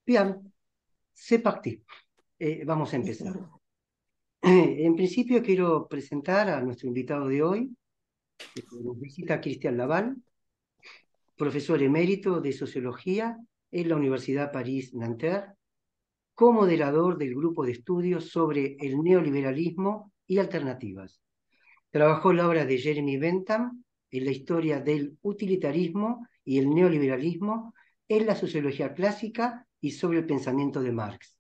Bien, c'est parti. Vamos a empezar. En principio quiero presentar a nuestro invitado de hoy. Nos visita Cristian Laval, profesor emérito de Sociología en la Universidad París-Nanterre, co-moderador del grupo de estudios sobre el neoliberalismo y alternativas. Trabajó en la obra de Jeremy Bentham en la historia del utilitarismo y el neoliberalismo en la sociología clásica y sobre el pensamiento de Marx.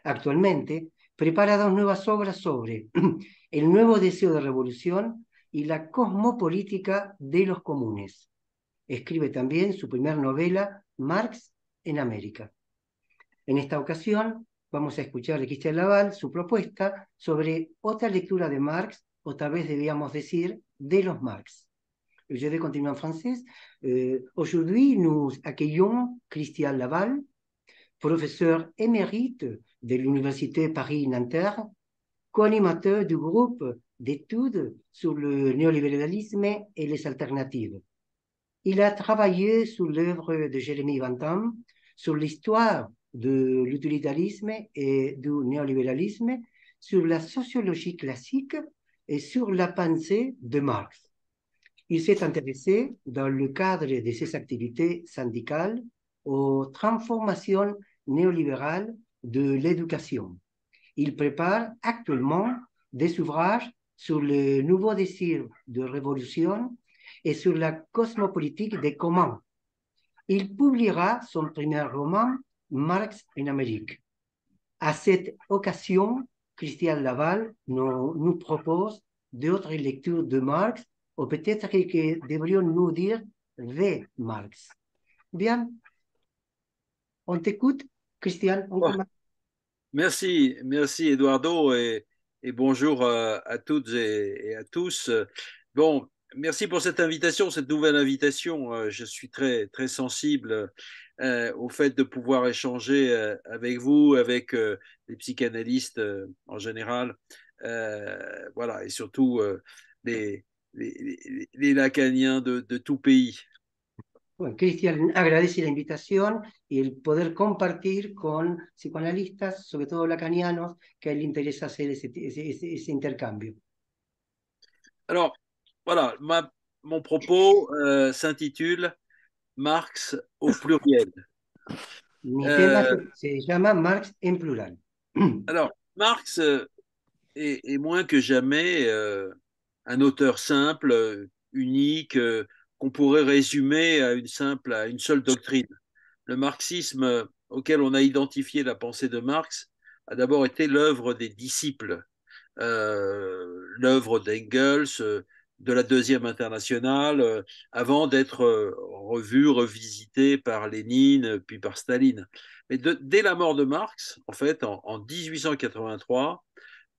Actualmente prepara dos nuevas obras sobre el nuevo deseo de revolución y la cosmopolítica de los comunes. Escribe también su primera novela, Marx en América. En esta ocasión vamos a escuchar de Christian Laval su propuesta sobre otra lectura de Marx, o tal vez debíamos decir de los Marx. Je vais continuer en français. Aujourd'hui, nous accueillons Christian Laval, professeur émérite de l'Université Paris-Nanterre, co-animateur du groupe d'études sur le néolibéralisme et les alternatives. Il a travaillé sur l'œuvre de Jeremy Bentham, sur l'histoire de l'utilitarisme et du néolibéralisme, sur la sociologie classique et sur la pensée de Marx. Il s'est intéressé, dans le cadre de ses activités syndicales, aux transformations néolibérales de l'éducation. Il prépare actuellement des ouvrages sur le nouveau désir de révolution et sur la cosmopolitique des communs. Il publiera son premier roman, Marx en Amérique. À cette occasion, Christian Laval nous propose d'autres lectures de Marx, ou peut-être que devrions nous dire de Marx. Bien, on t'écoute, Christian, on Oh, commence. merci, merci Eduardo et bonjour à toutes et à tous. Bon, merci pour cette invitation, cette nouvelle invitation. Je suis très, très sensible au fait de pouvoir échanger avec vous, avec les psychanalystes en général, voilà, et surtout les lacaniens de tout pays. Bueno, Cristian agradece la invitación y el poder compartir con psicoanalistas, sobre todo lacanianos, que a él le interesa hacer ese intercambio. Alors, voilà, mon propos s'intitule Marx au pluriel. Mi tema Euh, se llama Marx en plural. alors, Marx est moins que jamais un auteur simple, unique, qu'on pourrait résumer à une seule doctrine. Le marxisme auquel on a identifié la pensée de Marx a d'abord été l'œuvre des disciples, l'œuvre d'Engels, de la Deuxième Internationale, avant d'être revue, revisitée par Lénine, puis par Staline. Mais dès la mort de Marx, en fait, en 1883,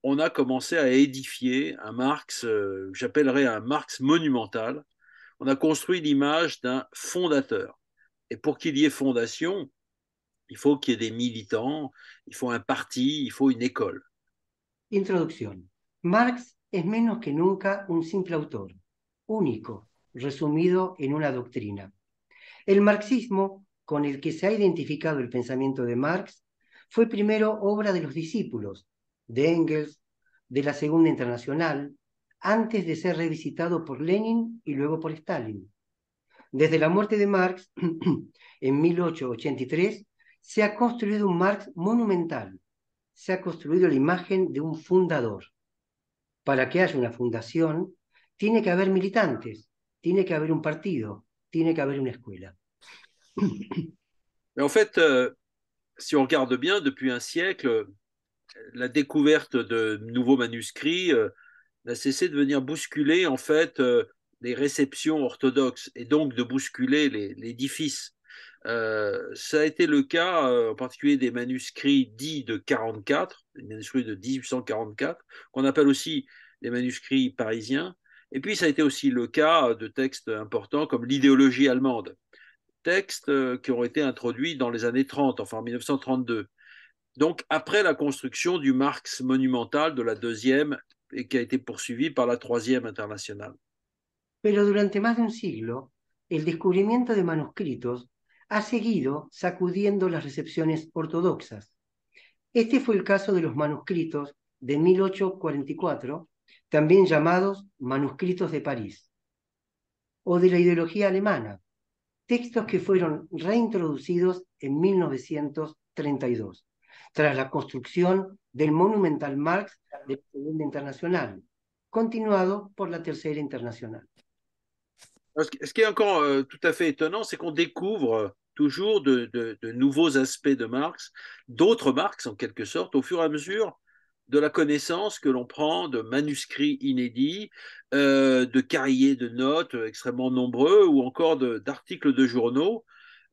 on a commencé à édifier un Marx, j'appellerais un Marx monumental. On a construit l'image d'un fondateur. Et pour qu'il y ait fondation, il faut qu'il y ait des militants, il faut un parti, il faut une école. Introducción. Marx es menos que nunca un simple autor, único, resumido en una doctrina. El marxismo, con el que se ha identificado el pensamiento de Marx, fue primero obra de los discípulos, de Engels, de la Segunda Internacional, antes de ser revisitado por Lenin y luego por Stalin. Desde la muerte de Marx, en 1883, se ha construido un Marx monumental, se ha construido la imagen de un fundador. Para que haya una fundación, tiene que haber militantes, tiene que haber un partido, tiene que haber una escuela. Mais en fait, si on regarde bien, depuis un siècle, la découverte de nouveaux manuscrits n'a cessé de venir bousculer en fait les réceptions orthodoxes et donc de bousculer l'édifice. Ça a été le cas en particulier des manuscrits dits de 44, les manuscrits de 1844, qu'on appelle aussi les manuscrits parisiens. Et puis ça a été aussi le cas de textes importants comme l'idéologie allemande, textes qui ont été introduits dans les années 30, enfin en 1932. Donc après la construction du Marx monumental de la deuxième et qui a été poursuivi par la troisième internationale. Pero durante más de un siglo, el descubrimiento de manuscritos ha seguido sacudiendo las recepciones ortodoxas. Este fue el caso de los manuscritos de 1844, también llamados manuscritos de París, o de la ideología alemana, textos que fueron reintroducidos en 1932, tras la construcción del monumental Marx de la Segunda Internacional, continuado por la Tercera Internacional. Ce qui est encore tout à fait étonnant, c'est qu'on découvre toujours de nouveaux aspects de Marx, d'autres Marx en quelque sorte, au fur et à mesure de la connaissance que l'on prend de manuscrits inédits, de cahiers de notes extrêmement nombreux, ou encore d'articles de journaux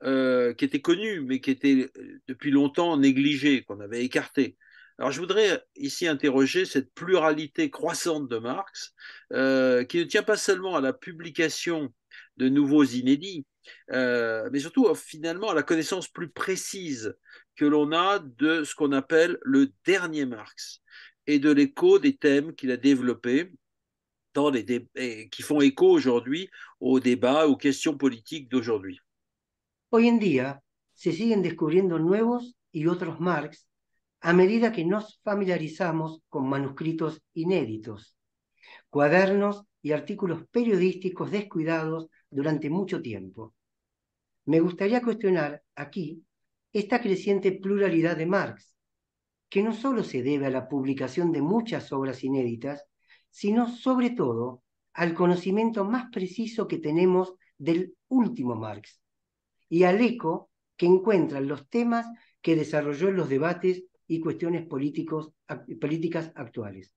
qui étaient connus, mais qui étaient depuis longtemps négligés, qu'on avait écartés. Alors je voudrais ici interroger cette pluralité croissante de Marx, qui ne tient pas seulement à la publication de nouveaux inédits, mais surtout finalement à la connaissance plus précise que l'on a de ce qu'on appelle le dernier Marx et de l'écho des thèmes qu'il a développés dans qui font écho aujourd'hui aux débats, aux questions politiques d'aujourd'hui. Hoy en día se siguen descubriendo nuevos y otros Marx a medida que nos familiarizamos con manuscritos inéditos, cuadernos y artículos periodísticos descuidados durante mucho tiempo. Me gustaría cuestionar aquí esta creciente pluralidad de Marx, que no solo se debe a la publicación de muchas obras inéditas, sino sobre todo al conocimiento más preciso que tenemos del último Marx y al eco que encuentran los temas que desarrolló en los debates y cuestiones políticas actuales.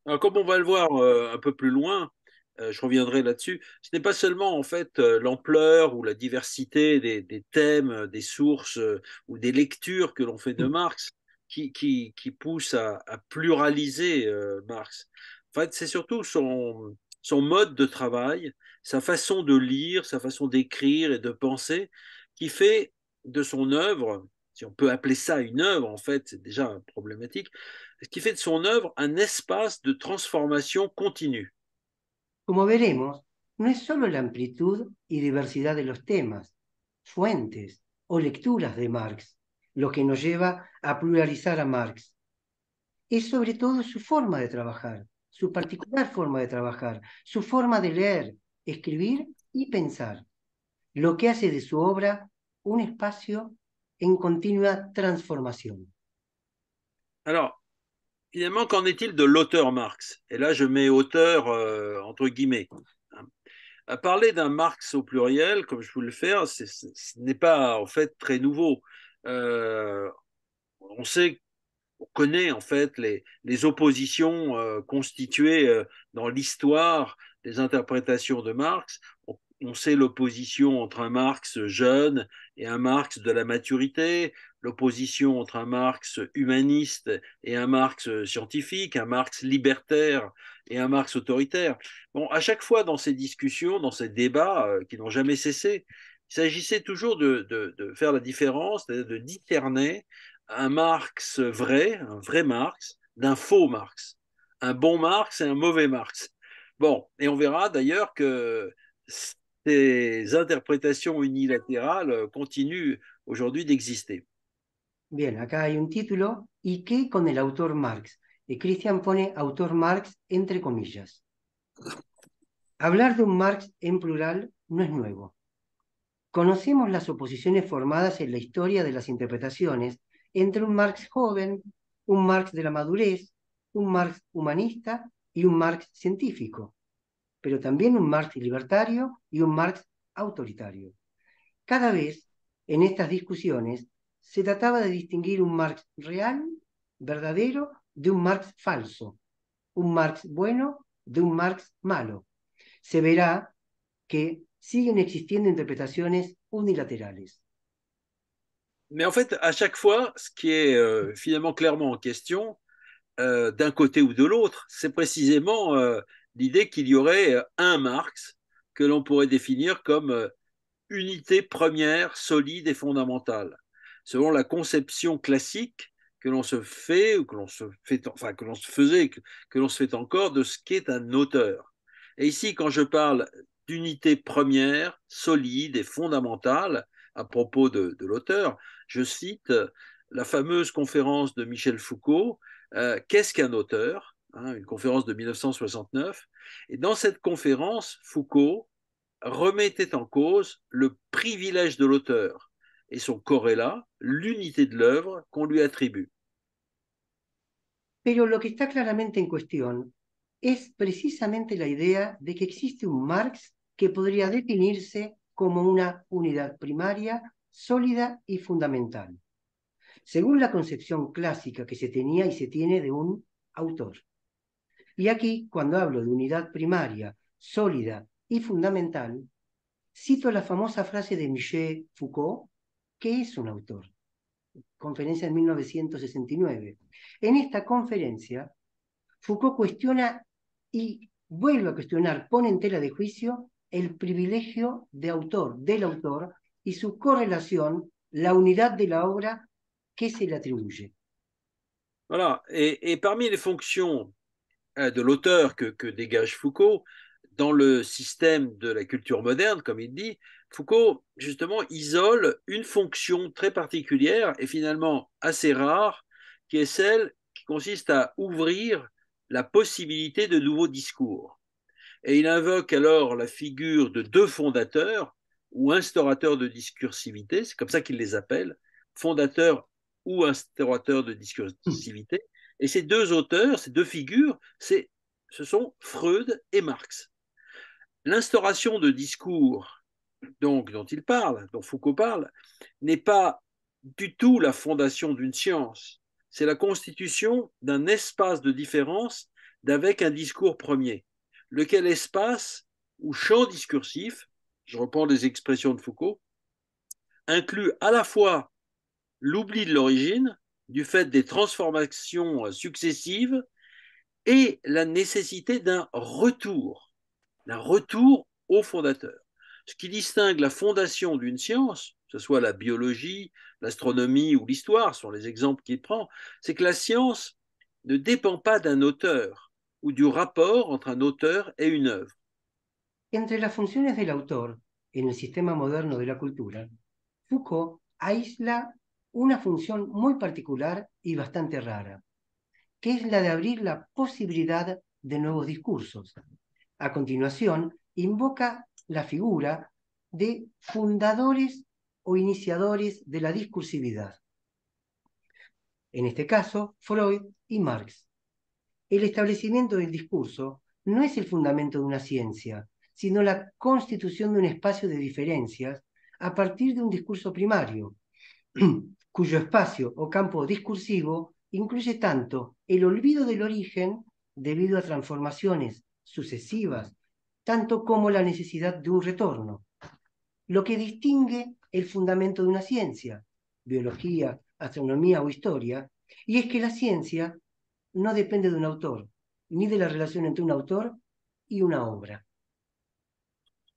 Alors, comme on va le voir un peu plus loin, je reviendrai là-dessus, ce n'est pas seulement en fait l'ampleur ou la diversité des thèmes, des sources ou des lectures que l'on fait de Marx qui pousse à pluraliser Marx. En fait, c'est surtout son mode de travail, sa façon de lire, sa façon d'écrire et de penser qui fait de son œuvre, si on peut appeler ça une œuvre, en fait, c'est déjà problématique, ce qui fait de son œuvre un espace de transformation continue. Como veremos, no es solo la amplitud y diversidad de los temas, fuentes o lecturas de Marx lo que nos lleva a pluralizar a Marx. Es sobre todo su forma de trabajar, su particular forma de trabajar, su forma de leer, escribir y pensar, lo que hace de su obra un espacio en continua transformación. Alors, finalement, qu'en est-il de l'auteur Marx? Et là, je mets auteur entre guillemets. À parler d'un Marx au pluriel, comme je voulais le faire, ce n'est pas en fait très nouveau. On sait, on connaît en fait les oppositions constituées dans l'histoire des interprétations de Marx. On sait l'opposition entre un Marx jeune et un Marx de la maturité, l'opposition entre un Marx humaniste et un Marx scientifique, un Marx libertaire et un Marx autoritaire. Bon, à chaque fois dans ces discussions, dans ces débats qui n'ont jamais cessé, il s'agissait toujours de faire la différence, de discerner un Marx vrai, un vrai Marx, d'un faux Marx, un bon Marx et un mauvais Marx. Bon, et on verra d'ailleurs que ces interpretations unilatérales continuent aujourd'hui d'exister. Bien, acá hay un título, ¿y qué con el autor Marx? Y Christian pone autor Marx entre comillas. Hablar de un Marx en plural no es nuevo. Conocemos las oposiciones formadas en la historia de las interpretaciones entre un Marx joven, un Marx de la madurez, un Marx humanista y un Marx científico, pero también un Marx libertario y un Marx autoritario. Cada vez, en estas discusiones, se trataba de distinguir un Marx real, verdadero, de un Marx falso, un Marx bueno de un Marx malo. Se verá que siguen existiendo interprétations unilatérales. Mais en fait, à chaque fois, ce qui est finalement clairement en question, d'un côté ou de l'autre, c'est précisément l'idée qu'il y aurait un Marx que l'on pourrait définir comme unité première, solide et fondamentale. Selon la conception classique que l'on se fait, ou que l'on se fait, enfin, que l'on se faisait, que l'on se fait encore de ce qu'est un auteur. Et ici, quand je parle d'unité première, solide et fondamentale, à propos de l'auteur. Je cite la fameuse conférence de Michel Foucault, Qu'est-ce qu'un auteur, hein, une conférence de 1969. Et dans cette conférence, Foucault remettait en cause le privilège de l'auteur et son corrélat, l'unité de l'œuvre qu'on lui attribue. Pero lo que está claramente en cuestión es precisamente la idea de que existe un Marx que podría definirse como una unidad primaria, sólida y fundamental, según la concepción clásica que se tenía y se tiene de un autor. Y aquí, cuando hablo de unidad primaria, sólida y fundamental, cito la famosa frase de Michel Foucault, que es un autor. Conferencia en 1969. En esta conferencia, Foucault cuestiona y vuelve a cuestionar, pone en tela de juicio el privilegio de autor, del autor, y su correlación, la unidad de la obra que se le atribuye. Voilà. Et parmi les fonctions de l'auteur que dégage Foucault, dans le système de la culture moderne, comme il dit, Foucault, justement, isole une fonction très particulière et finalement assez rare, qui est celle qui consiste à ouvrir la possibilité de nouveaux discours. Et il invoque alors la figure de deux fondateurs ou instaurateurs de discursivité, c'est comme ça qu'il les appelle, fondateurs ou instaurateurs de discursivité. Et ces deux auteurs, ces deux figures, ce sont Freud et Marx. L'instauration de discours donc, dont il parle, dont Foucault parle, n'est pas du tout la fondation d'une science. C'est la constitution d'un espace de différence d'avec un discours premier, lequel espace ou champ discursif, je reprends les expressions de Foucault, inclut à la fois l'oubli de l'origine, du fait des transformations successives, et la nécessité d'un retour au fondateur. Ce qui distingue la fondation d'une science, que ce soit la biologie, l'astronomie ou l'histoire, sont les exemples qu'il prend, c'est que la science ne dépend pas d'un auteur ou du rapport entre un auteur et une œuvre. Entre las funciones del autor en el sistema moderno de la cultura, Foucault aísla una función muy particular y bastante rara, que es la de abrir la posibilidad de nuevos discursos. A continuación, invoca la figura de fundadores o iniciadores de la discursividad. En este caso, Freud y Marx. El establecimiento del discurso no es el fundamento de una ciencia, sino la constitución de un espacio de diferencias a partir de un discurso primario, cuyo espacio o campo discursivo incluye tanto el olvido del origen debido a transformaciones sucesivas, tanto como la necesidad de un retorno. Lo que distingue el fundamento de una ciencia, biología, astronomía o historia, y es que la ciencia no depende de un autor, ni de la relación entre un autor y una obra.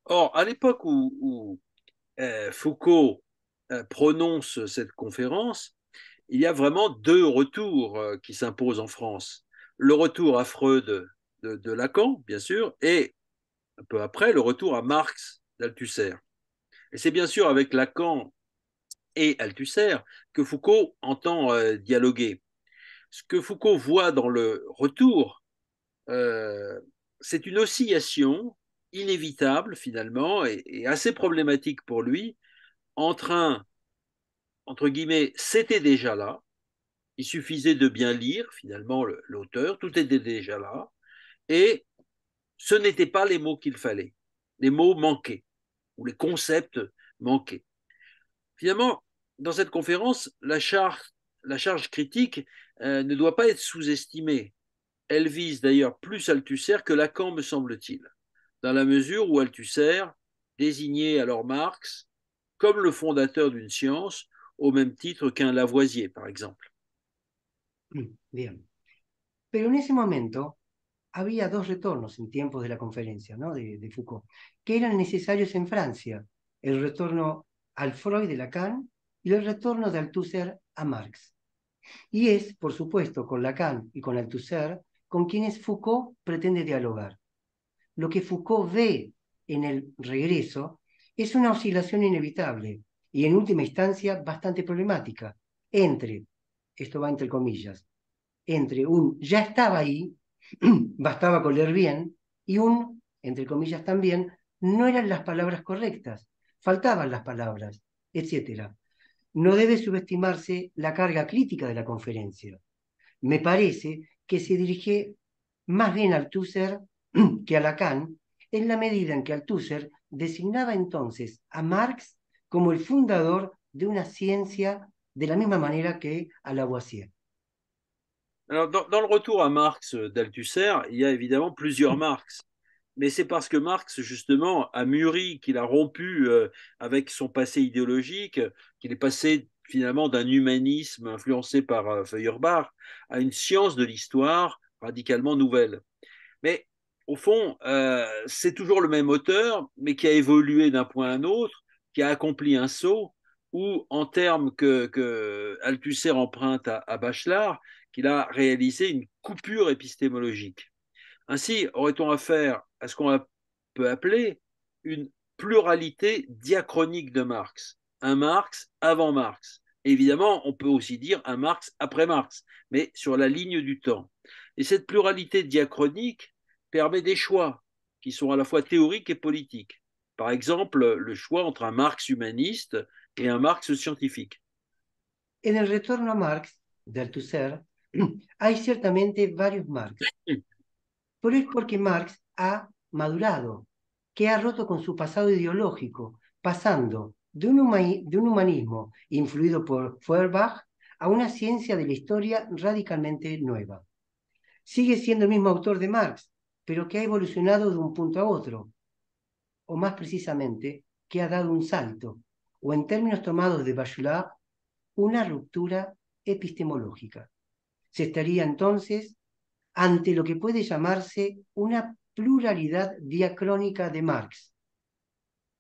Or, à l'époque où Foucault prononce cette conférence, il y a vraiment deux retours qui s'imposent en France. Le retour à Freud de Lacan, bien sûr, et un peu après, le retour à Marx d'Althusser. Et c'est bien sûr avec Lacan et Althusser que Foucault entend dialoguer. Ce que Foucault voit dans le retour, c'est une oscillation inévitable finalement et assez problématique pour lui entre un, entre guillemets, c'était déjà là, il suffisait de bien lire finalement l'auteur, tout était déjà là, et ce n'étaient pas les mots qu'il fallait, les mots manquaient, ou les concepts manquaient. Finalement, dans cette conférence, la charge critique ne doit pas être sous-estimée. Elle vise d'ailleurs plus Althusser que Lacan, me semble-t-il, dans la mesure où Althusser désignait alors Marx comme le fondateur d'une science, au même titre qu'un Lavoisier, par exemple. Bien. Pero en ese momento había dos retornos en tiempos de la conferencia, ¿no? de Foucault, que eran necesarios en Francia: el retorno al Freud de Lacan y el retorno de Althusser a Marx. Y es, por supuesto, con Lacan y con Althusser con quienes Foucault pretende dialogar. Lo que Foucault ve en el regreso es una oscilación inevitable y en última instancia bastante problemática, entre, esto va entre comillas, entre un ya estaba ahí, bastaba con leer bien, y un, entre comillas también, no eran las palabras correctas, faltaban las palabras, etc. No debe subestimarse la carga crítica de la conferencia. Me parece que se dirige más bien al Althusser que a Lacan, en la medida en que Althusser designaba entonces a Marx como el fundador de una ciencia de la misma manera que a Lavoisier. Alors, dans le retour à Marx d'Althusser, il y a évidemment plusieurs Marx. Mais c'est parce que Marx, justement, a mûri, qu'il a rompu avec son passé idéologique, qu'il est passé finalement d'un humanisme influencé par Feuerbach à une science de l'histoire radicalement nouvelle. Mais au fond, c'est toujours le même auteur, mais qui a évolué d'un point à un autre, qui a accompli un saut, ou en termes que Althusser emprunte à Bachelard, qu'il a réalisé une coupure épistémologique. Ainsi, aurait-on affaire à ce qu'on peut appeler une pluralité diachronique de Marx. Un Marx avant Marx. Évidemment, on peut aussi dire un Marx après Marx, mais sur la ligne du temps. Et cette pluralité diachronique permet des choix qui sont à la fois théoriques et politiques. Par exemple, le choix entre un Marx humaniste et un Marx scientifique. En el retorno a Marx, de Althusser, hay ciertamente varios Marx, pero es porque Marx ha madurado, que ha roto con su pasado ideológico, pasando de un humanismo influido por Feuerbach a una ciencia de la historia radicalmente nueva. Sigue siendo el mismo autor de Marx, pero que ha evolucionado de un punto a otro, o más precisamente, que ha dado un salto, o en términos tomados de Bachelard, una ruptura epistemológica. Se estaría entonces ante lo que puede llamarse una pluralidad diacrónica de Marx,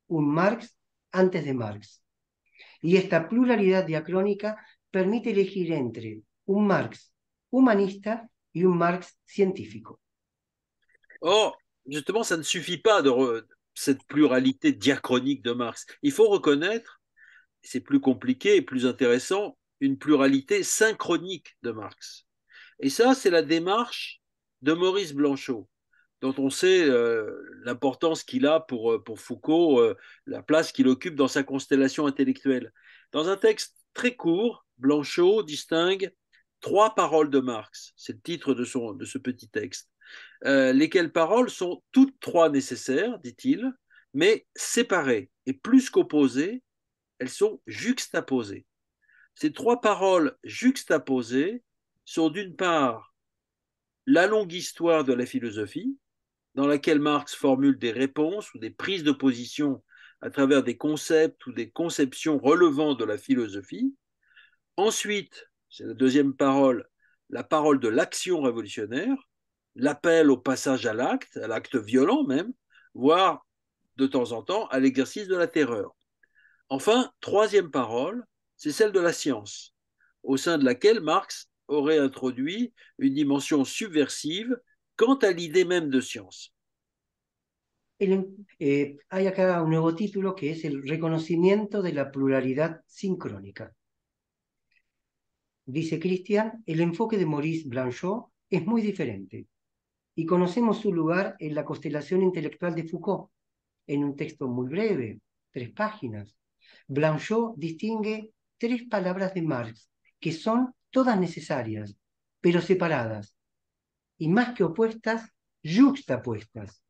un Marx antes de Marx. Y esta pluralidad diacrónica permite elegir entre un Marx humanista y un Marx scientifique. Or, justement, ça ne suffit pas cette pluralité diachronique de Marx. Il faut reconnaître, c'est plus compliqué et plus intéressant, une pluralité synchronique de Marx. Et ça, c'est la démarche de Maurice Blanchot, dont on sait l'importance qu'il a pour Foucault, la place qu'il occupe dans sa constellation intellectuelle. Dans un texte très court, Blanchot distingue trois paroles de Marx. C'est le titre de ce petit texte. Lesquelles paroles sont toutes trois nécessaires, dit-il, mais séparées. Et plus qu'opposées, elles sont juxtaposées. Ces trois paroles juxtaposées sont d'une part la longue histoire de la philosophie, dans laquelle Marx formule des réponses ou des prises de position à travers des concepts ou des conceptions relevant de la philosophie. Ensuite, c'est la deuxième parole, la parole de l'action révolutionnaire, l'appel au passage à l'acte violent même, voire de temps en temps à l'exercice de la terreur. Enfin, troisième parole, c'est celle de la science, au sein de laquelle Marx aurait introduit une dimension subversive quant à l'idée même de science. Hay acá un nuevo título que es el reconocimiento de la pluralidad sincrónica. Dice Christian, el enfoque de Maurice Blanchot es muy diferente y conocemos su lugar en la constelación intelectual de Foucault, en un texto muy breve, 3 páginas. Blanchot distingue 3 palabras de Marx, que son todas necesarias, pero separadas, y más que opuestas, yuxtapuestas.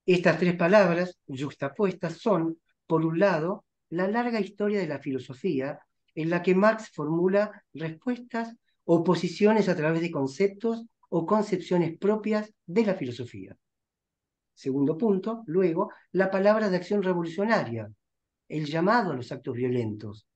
Estas 3 palabras yuxtapuestas son, por un lado, la larga historia de la filosofía, en la que Marx formula respuestas o posiciones a través de conceptos o concepciones propias de la filosofía. Segundo punto, luego, la palabra de acción revolucionaria, el llamado a los actos violentos,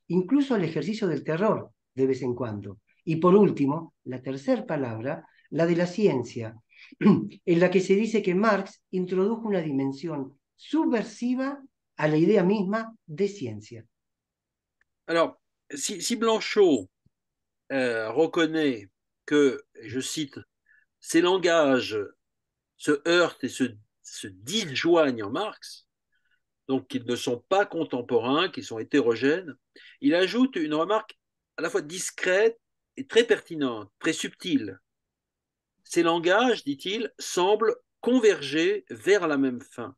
incluso el ejercicio del terror de vez en cuando. Y por último, la tercera palabra, la de la ciencia, en la que se dice que Marx introdujo una dimensión subversiva a la idea misma de ciencia. Alors, si Blanchot reconnaît que, je cite, ces langages se heurtent et se disjoignent en Marx, donc qu'ils ne sont pas contemporains, qu'ils sont hétérogènes, il ajoute une remarque à la fois discrète et très pertinente, très subtile. Ces langages, dit-il, semblent converger vers la même fin.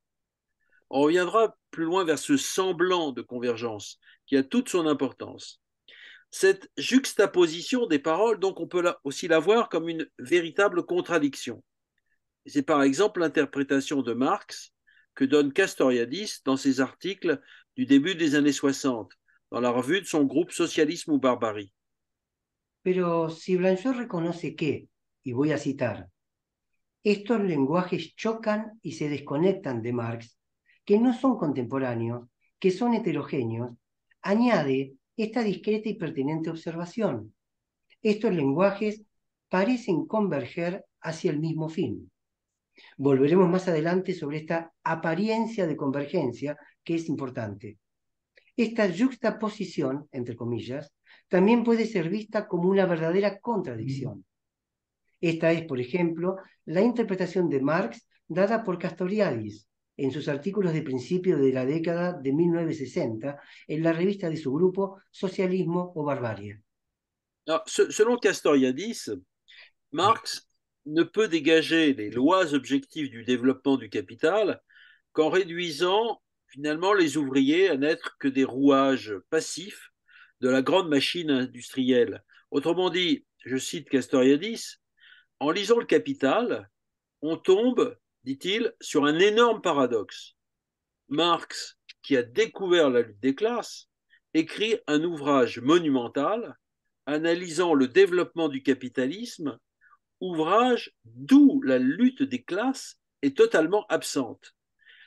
On reviendra plus loin vers ce semblant de convergence qui a toute son importance. Cette juxtaposition des paroles, donc, on peut aussi la voir comme une véritable contradiction. C'est par exemple l'interprétation de Marx que donne Castoriadis dans ses articles du début des années 60, dans la revue de son groupe Socialisme ou Barbarie. Pero si Blanchot reconoce que, y voy a citar, estos lenguajes chocan y se desconectan de Marx, que no son contemporáneos, que son heterogéneos, añade esta discreta y pertinente observación. Estos lenguajes parecen converger hacia el mismo fin. Volveremos más adelante sobre esta apariencia de convergencia que es importante. Esta juxtaposición, entre comillas, también puede ser vista como una verdadera contradicción. Esta es, por ejemplo, la interpretación de Marx dada por Castoriadis en sus artículos de principio de la década de 1960 en la revista de su grupo Socialismo o Barbarie. Alors, selon Castoriadis, Marx ne peut dégager les lois objectives du développement du capital qu'en réduisant finalement les ouvriers à n'être que des rouages passifs de la grande machine industrielle. Autrement dit, je cite Castoriadis, en lisant le Capital, on tombe, dit-il, sur un énorme paradoxe. Marx, qui a découvert la lutte des classes, écrit un ouvrage monumental analysant le développement du capitalisme, ouvrage d'où la lutte des classes est totalement absente.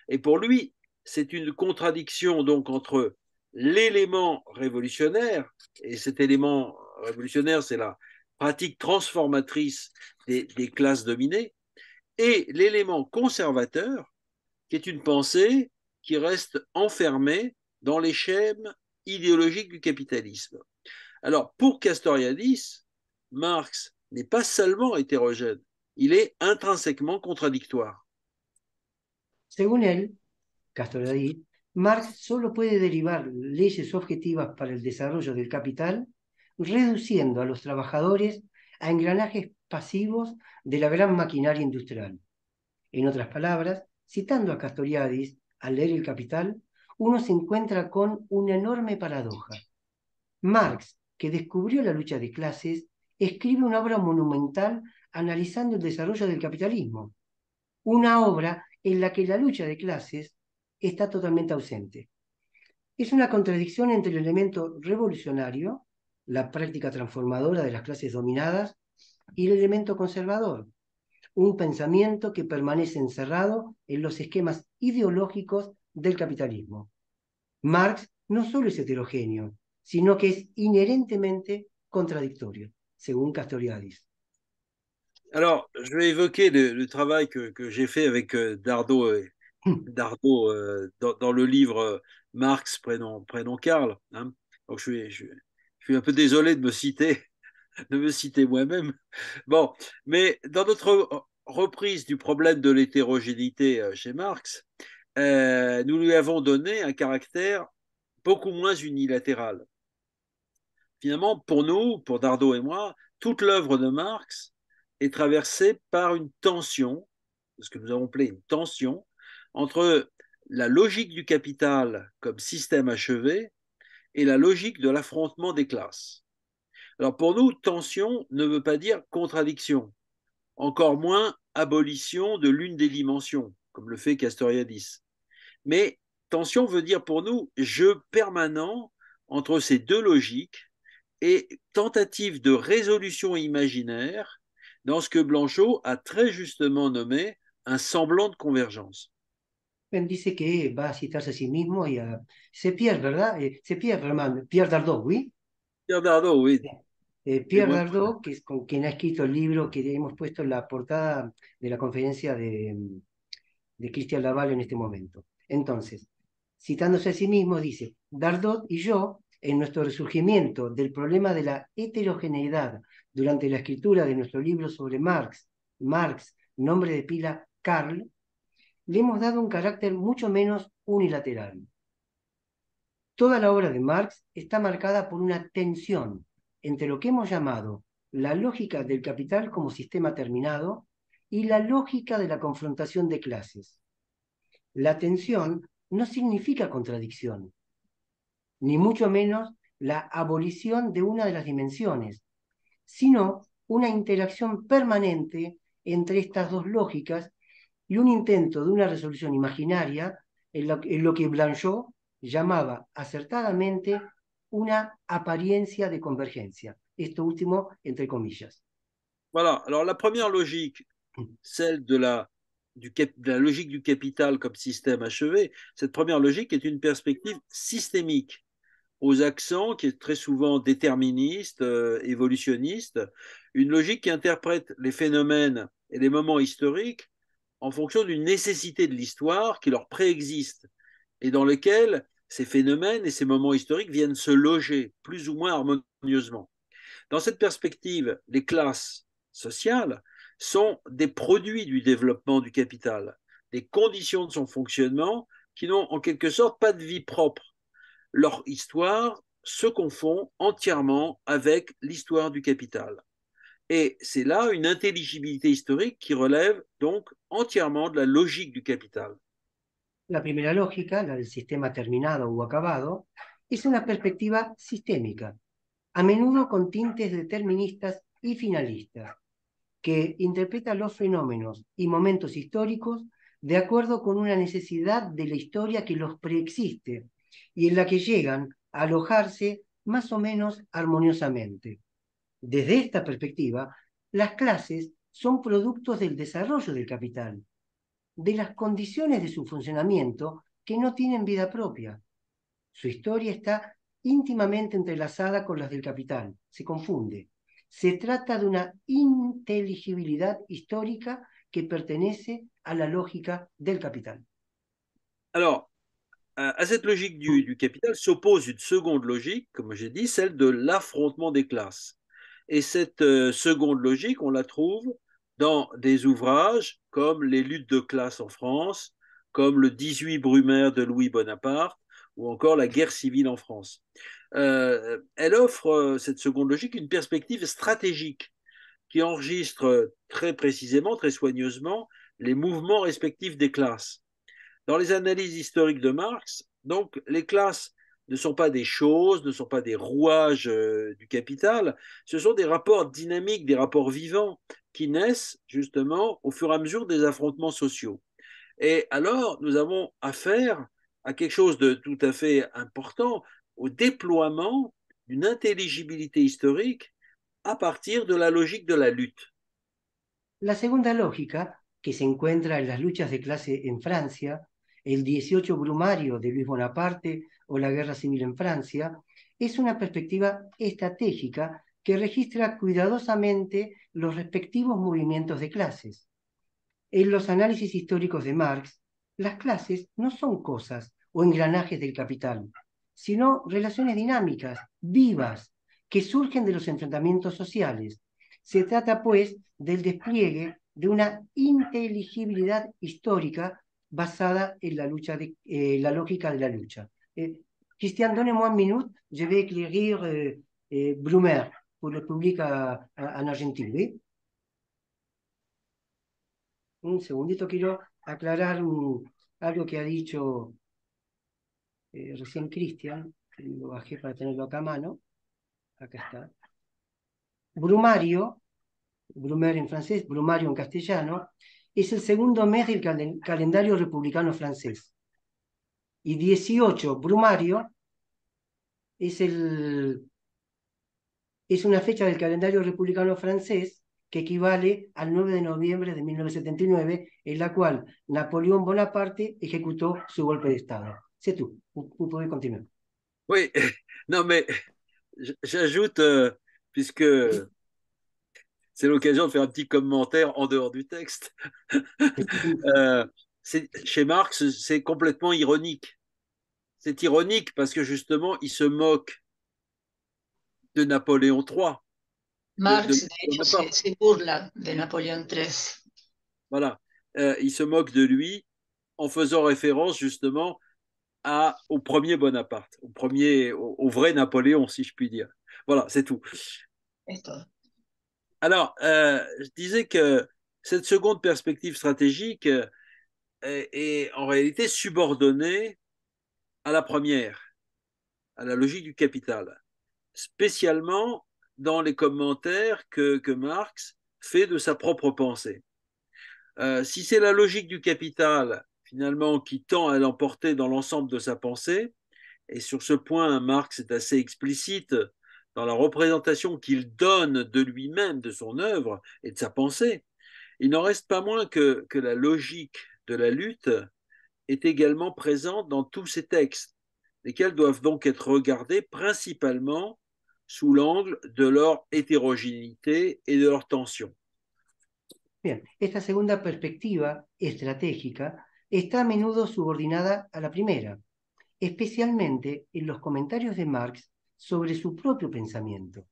Et pour lui, c'est une contradiction donc entre l'élément révolutionnaire, et cet élément révolutionnaire, c'est la pratique transformatrice des classes dominées, et l'élément conservateur, qui est une pensée qui reste enfermée dans les schèmes idéologiques du capitalisme. Alors, pour Castoriadis, Marx n'est pas seulement hétérogène, il est intrinsèquement contradictoire. Según él, Castoriadis, Marx solo puede derivar leyes objetivas para el desarrollo del capital, reduciendo a los trabajadores a engranajes pasivos de la gran maquinaria industrial. En otras palabras, citando a Castoriadis, al leer El Capital, uno se encuentra con una enorme paradoja. Marx, que descubrió la lucha de clases, escribe una obra monumental analizando el desarrollo del capitalismo, una obra en la que la lucha de clases está totalmente ausente. Es una contradicción entre el elemento revolucionario, la práctica transformadora de las clases dominadas, y el elemento conservador, un pensamiento que permanece encerrado en los esquemas ideológicos del capitalismo. Marx no solo es heterogéneo, sino que es inherentemente contradictorio, según Castoriadis. Alors, je vais évoquer le travail que j'ai fait avec Dardo, dans le livre Marx, prénom Karl. Hein. Donc, je suis un peu désolé de me citer, de me citer moi-même. Bon, mais dans notre reprise du problème de l'hétérogénéité chez Marx, nous lui avons donné un caractère beaucoup moins unilatéral. Finalement, pour nous, pour Dardo et moi, toute l'œuvre de Marx est traversée par une tension, ce que nous avons appelé une tension, entre la logique du capital comme système achevé et la logique de l'affrontement des classes. Alors pour nous, tension ne veut pas dire contradiction, encore moins abolition de l'une des dimensions, comme le fait Castoriadis. Mais tension veut dire pour nous jeu permanent entre ces deux logiques et tentative de résolution imaginaire dans ce que Blanchot a très justement nommé un semblant de convergence. Dice que va a citarse a sí mismo y a... C'est Pierre, ¿verdad? C'est Pierre, vraiment, Pierre Dardot, ¿oui? Pierre Dardot, oui. Pierre Dardot, que es con quien ha escrito el libro que hemos puesto en la portada de la conferencia de Christian Laval en este momento. Entonces, citándose a sí mismo, dice, Dardot y yo, en nuestro resurgimiento del problema de la heterogeneidad durante la escritura de nuestro libro sobre Marx, nombre de pila Karl, le hemos dado un carácter mucho menos unilateral. Toda la obra de Marx está marcada por una tensión entre lo que hemos llamado la lógica del capital como sistema terminado y la lógica de la confrontación de clases. La tensión no significa contradicción, ni mucho menos la abolición de una de las dimensiones, sino una interacción permanente entre estas dos lógicas y un intento de una resolución imaginaria en lo que Blanchot llamaba acertadamente una apariencia de convergencia. Esto último, entre comillas. Voilà, alors la première logique, celle de la logique du capital comme système achevé, cette première logique est une perspective systémique aux accents qui est très souvent déterministe, évolutionniste, une logique qui interprète les phénomènes et les moments historiques en fonction d'une nécessité de l'histoire qui leur préexiste et dans lequel ces phénomènes et ces moments historiques viennent se loger plus ou moins harmonieusement. Dans cette perspective, les classes sociales sont des produits du développement du capital, des conditions de son fonctionnement qui n'ont en quelque sorte pas de vie propre. Leur histoire se confond entièrement avec l'histoire du capital. Et c'est là une intelligibilité historique qui relève donc entièrement de la logique du capital. La primera lógica, la del sistema terminado o acabado, es una perspectiva sistémica, a menudo con tintes deterministas y finalistas, que interpreta los fenómenos y momentos históricos de acuerdo con una necesidad de la historia que los preexiste y en la que llegan a alojarse más o menos armoniosamente. Desde esta perspectiva, las clases son productos del desarrollo del capital, de las condiciones de su funcionamiento que no tienen vida propia. Su historia está íntimamente entrelazada con las del capital, se confunde. Se trata de una inteligibilidad histórica que pertenece a la lógica del capital. Alors, à cette logique du capital s'oppose une seconde logique, comme j'ai dit, celle de l'affrontement des classes. Et cette seconde logique, on la trouve dans des ouvrages comme Les luttes de classe en France, comme le 18 Brumaire de Louis Bonaparte, ou encore La guerre civile en France. Elle offre, cette seconde logique, une perspective stratégique qui enregistre très précisément, très soigneusement, les mouvements respectifs des classes. Dans les analyses historiques de Marx, donc, les classes ne sont pas des choses, ne sont pas des rouages du capital, ce sont des rapports dynamiques, des rapports vivants qui naissent justement au fur et à mesure des affrontements sociaux. Et alors, nous avons affaire à quelque chose de tout à fait important, au déploiement d'une intelligibilité historique a partir de la logique de la lutte. La segunda lógica, que se encuentra en las luchas de clase en Francia, el 18 Brumario de Luis Bonaparte o la Guerra Civil en Francia, es una perspectiva estratégica que registra cuidadosamente los respectivos movimientos de clases. En los análisis históricos de Marx, las clases no son cosas o engranajes del capital, sino relaciones dinámicas, vivas, que surgen de los enfrentamientos sociales. Se trata, pues, del despliegue de una inteligibilidad histórica basada en la lógica de la lucha. Christian, donnez-moi une minute, je vais écrire Brumaire pour le public en Argentine. ¿Sí? Un segundito, quiero aclarar algo que ha dicho recién Cristian, que lo bajé para tenerlo acá a mano. Acá está. Brumario, Brumaire en francés, Brumario en castellano, es el segundo mes del calendario republicano francés. Y 18, Brumario, es una fecha del calendario republicano francés que equivale al 9 de noviembre de 1979, en la cual Napoleón Bonaparte ejecutó su golpe de Estado. C'est tout. Vous pouvez continuer. Oui, non mais j'ajoute, puisque c'est l'occasion de faire un petit commentaire en dehors du texte. Chez Marx, c'est complètement ironique. C'est ironique parce que justement, il se moque de Napoléon III. Marx, de hecho, se burla de Napoleón III. Voilà, il se moque de lui en faisant référence justement au premier Bonaparte, au vrai Napoléon, si je puis dire. Voilà, c'est tout. Alors, je disais que cette seconde perspective stratégique est en réalité subordonnée à la première, à la logique du capital, spécialement dans les commentaires que Marx fait de sa propre pensée. Si c'est la logique du capital, finalement, qui tend à l'emporter dans l'ensemble de sa pensée, et sur ce point, Marx est assez explicite dans la représentation qu'il donne de lui-même, de son œuvre et de sa pensée, il n'en reste pas moins que la logique de la lutte est également présente dans tous ces textes, lesquels doivent donc être regardés principalement sous l'angle de leur hétérogénéité et de leur tension. Bien, esta segunda perspectiva estratégica está a menudo subordinada a la primera, especialmente en los comentarios de Marx sobre su propio pensamiento.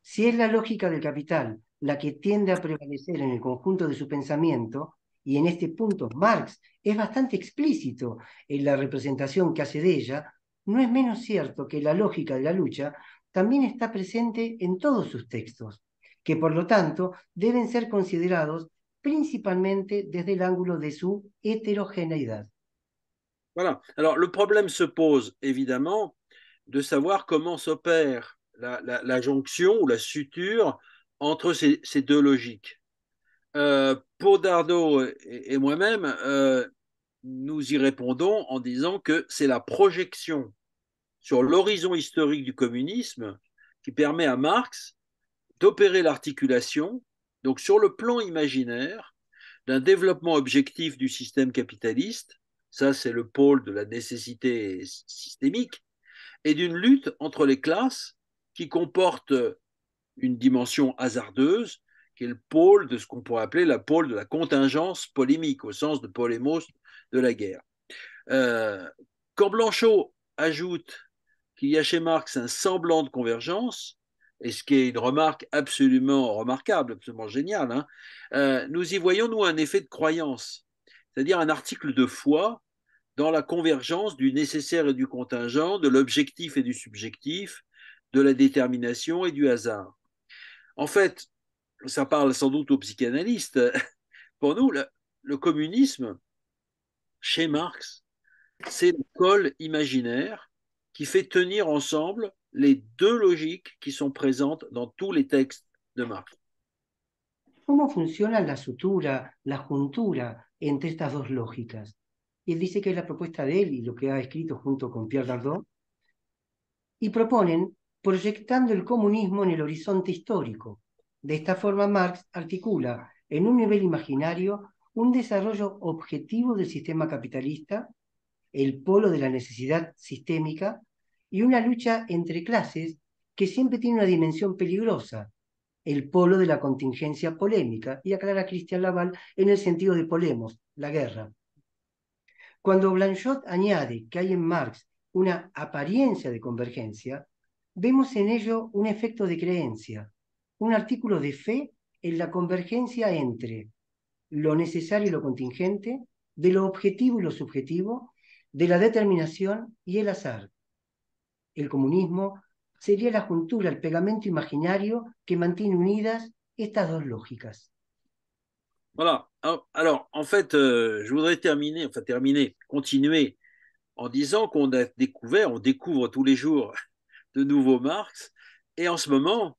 Si es la lógica del capital la que tiende a prevalecer en el conjunto de su pensamiento, y en este punto Marx es bastante explícito en la representación que hace de ella, no es menos cierto que la lógica de la lucha también está presente en todos sus textos, que por lo tanto deben ser considerados principalmente desde el ángulo de su heterogeneidad. Voilà. Alors, le problème se pose évidemment de savoir comment s'opère la jonction ou la suture entre ces deux logiques. Pour Dardot et moi-même, nous y répondons en disant que c'est la projection sur l'horizon historique du communisme qui permet à Marx d'opérer l'articulation, donc sur le plan imaginaire, d'un développement objectif du système capitaliste, ça c'est le pôle de la nécessité systémique, et d'une lutte entre les classes qui comporte une dimension hasardeuse, qui est le pôle de ce qu'on pourrait appeler la pôle de la contingence polémique, au sens de polémos de la guerre. Quand Blanchot ajoute qu'il y a chez Marx un semblant de convergence, et ce qui est une remarque absolument remarquable, absolument géniale, hein, nous y voyons, nous, un effet de croyance, c'est-à-dire un article de foi dans la convergence du nécessaire et du contingent, de l'objectif et du subjectif, de la détermination et du hasard. En fait, ça parle sans doute aux psychanalystes, pour nous, le communisme, chez Marx, c'est le col imaginaire qui fait tenir ensemble les deux logiques qui sont présentes dans tous les textes de Marx. ¿Cómo funciona la sutura, la juntura entre estas dos lógicas? Y él dice que es la propuesta de él y lo que ha escrito junto con Pierre Dardot, y proponen proyectando el comunismo en el horizonte histórico. De esta forma, Marx articula en un nivel imaginario un desarrollo objetivo del sistema capitalista, el polo de la necesidad sistémica y una lucha entre clases que siempre tiene una dimensión peligrosa, el polo de la contingencia polémica, y aclara Christian Laval en el sentido de polemos, la guerra. Cuando Blanchot añade que hay en Marx una apariencia de convergencia, vemos en ello un efecto de creencia, un artículo de fe en la convergencia entre lo necesario y lo contingente, de lo objetivo y lo subjetivo, de la determinación y el azar. El comunismo sería la juntura, el pegamento imaginario que mantiene unidas estas dos lógicas. Voilà. Alors, en fait, je voudrais continuer en disant qu'on a découvert, on découvre tous les jours de nouveaux Marx, et en ce moment,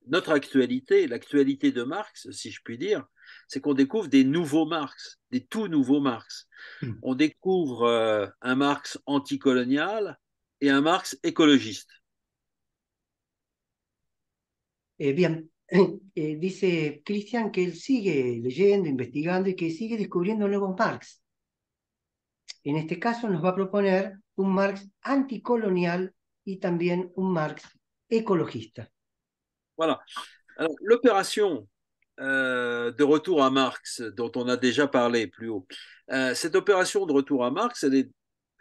notre actualité, l'actualité de Marx, si je puis dire, c'est qu'on découvre des nouveaux Marx, des tout nouveaux Marx. On découvre un Marx anticolonial et un Marx écologiste. Bien, dice Christian que él sigue leyendo, investigando y que sigue descubriendo nuevos Marx. En este caso nos va a proponer un Marx anticolonial y también un Marx écologiste. Voilà. Alors, l'opération de retour à Marx, dont on a déjà parlé plus haut, cette opération de retour à Marx, elle est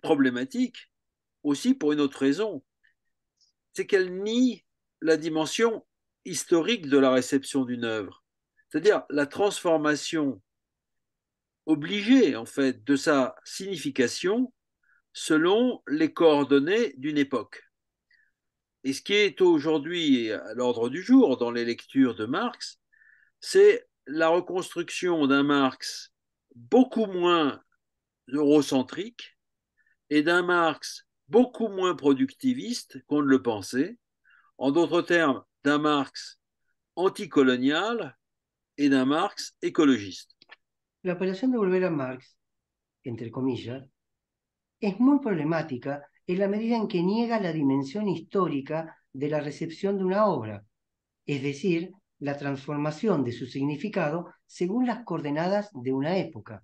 problématique aussi pour une autre raison, c'est qu'elle nie la dimension historique de la réception d'une œuvre, c'est-à-dire la transformation obligé en fait de sa signification selon les coordonnées d'une époque. Et ce qui est aujourd'hui à l'ordre du jour dans les lectures de Marx, c'est la reconstruction d'un Marx beaucoup moins eurocentrique et d'un Marx beaucoup moins productiviste qu'on ne le pensait. En d'autres termes, d'un Marx anticolonial et d'un Marx écologiste. La operación de volver a Marx, entre comillas, es muy problemática en la medida en que niega la dimensión histórica de la recepción de una obra, es decir, la transformación de su significado según las coordenadas de una época.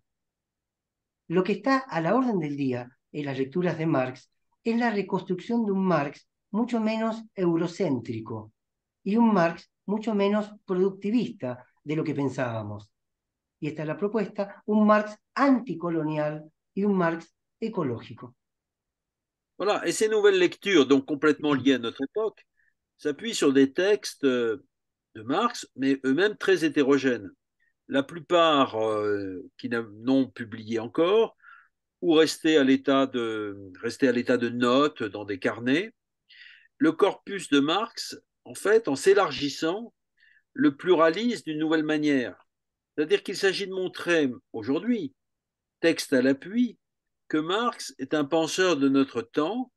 Lo que está a la orden del día en las lecturas de Marx es la reconstrucción de un Marx mucho menos eurocéntrico y un Marx mucho menos productivista de lo que pensábamos. Y esta es la propuesta, un Marx anticolonial y un Marx écologique. Voilà, et ces nouvelles lectures, donc complètement liées à notre époque, s'appuient sur des textes de Marx, mais eux-mêmes très hétérogènes. La plupart qui n'ont publié encore, ou rester à l'état de notes dans des carnets. Le corpus de Marx, en fait, en s'élargissant, le pluralise d'une nouvelle manière. C'est-à-dire qu'il s'agit de montrer aujourd'hui, texte à l'appui, que Marx est un penseur de notre temps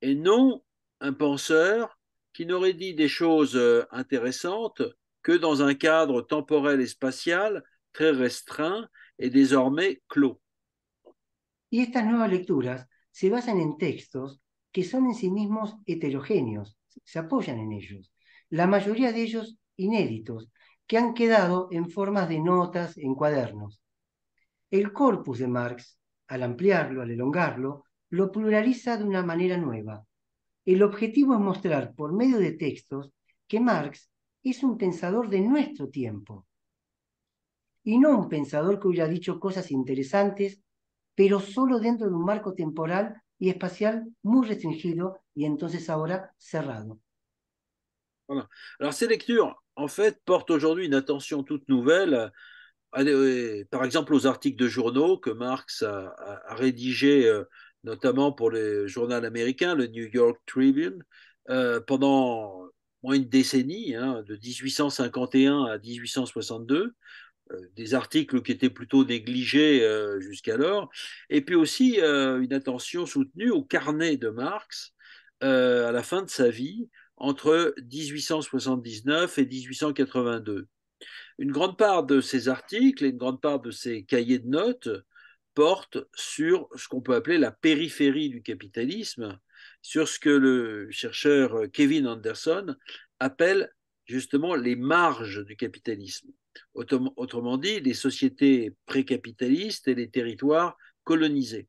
et non un penseur qui n'aurait dit des choses intéressantes que dans un cadre temporel et spatial très restreint et désormais clos. Y estas nuevas lecturas se basan en textos que son en sí mismos heterogéneos, se apoyan en ellos, la mayoría de ellos inéditos, que han quedado en formas de notas en cuadernos. El corpus de Marx, al ampliarlo, al elongarlo, lo pluraliza de una manera nueva. El objetivo es mostrar por medio de textos que Marx es un pensador de nuestro tiempo, y no un pensador que hubiera dicho cosas interesantes, pero solo dentro de un marco temporal y espacial muy restringido y entonces ahora cerrado. Voilà. Alors ces lectures, en fait, portent aujourd'hui une attention toute nouvelle, par exemple aux articles de journaux que Marx a rédigés, notamment pour le journal américain, le New York Tribune, pendant moins une décennie, hein, de 1851 à 1862. Des articles qui étaient plutôt négligés jusqu'alors, et puis aussi une attention soutenue au carnet de Marx à la fin de sa vie, entre 1879 et 1882. Une grande part de ces articles et une grande part de ces cahiers de notes portent sur ce qu'on peut appeler la périphérie du capitalisme, sur ce que le chercheur Kevin Anderson appelle justement les marges du capitalisme. Autrement dit, les sociétés précapitalistes et les territoires colonisés.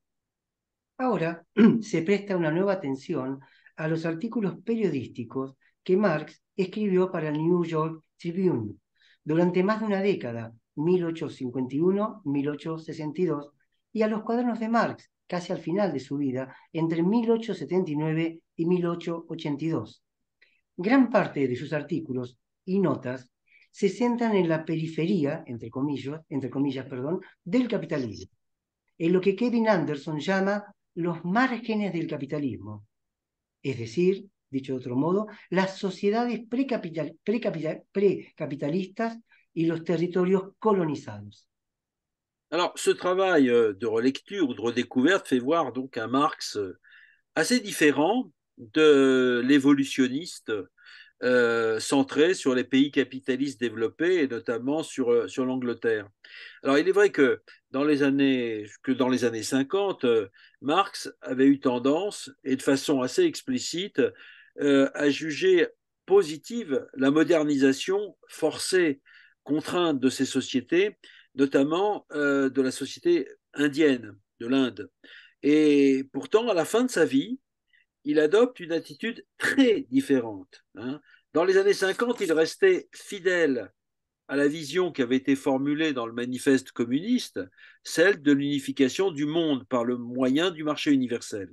Ahora se presta una nueva atención a los artículos periodísticos que Marx escribió para el New York Tribune durante más de una década, 1851-1862, y a los cuadernos de Marx, casi al final de su vida, entre 1879 y 1882. Gran parte de sus artículos y notas se centran en la periferia, entre comillas, del capitalismo, en lo que Kevin Anderson llama los márgenes del capitalismo, es decir, dicho de otro modo, las sociedades precapitalistas y los territorios colonizados. Alors, ce travail de relecture ou de redécouverte fait voir donc un Marx assez différent de l'évolutionniste centré sur les pays capitalistes développés et notamment sur l'Angleterre. Alors, il est vrai que dans les années 50, Marx avait eu tendance, et de façon assez explicite, à juger positive la modernisation forcée, contrainte de ces sociétés, notamment de la société indienne, de l'Inde. Et pourtant, à la fin de sa vie, il adopte une attitude très différente. Hein. Dans les années 50, il restait fidèle à la vision qui avait été formulée dans le manifeste communiste, celle de l'unification du monde par le moyen du marché universel.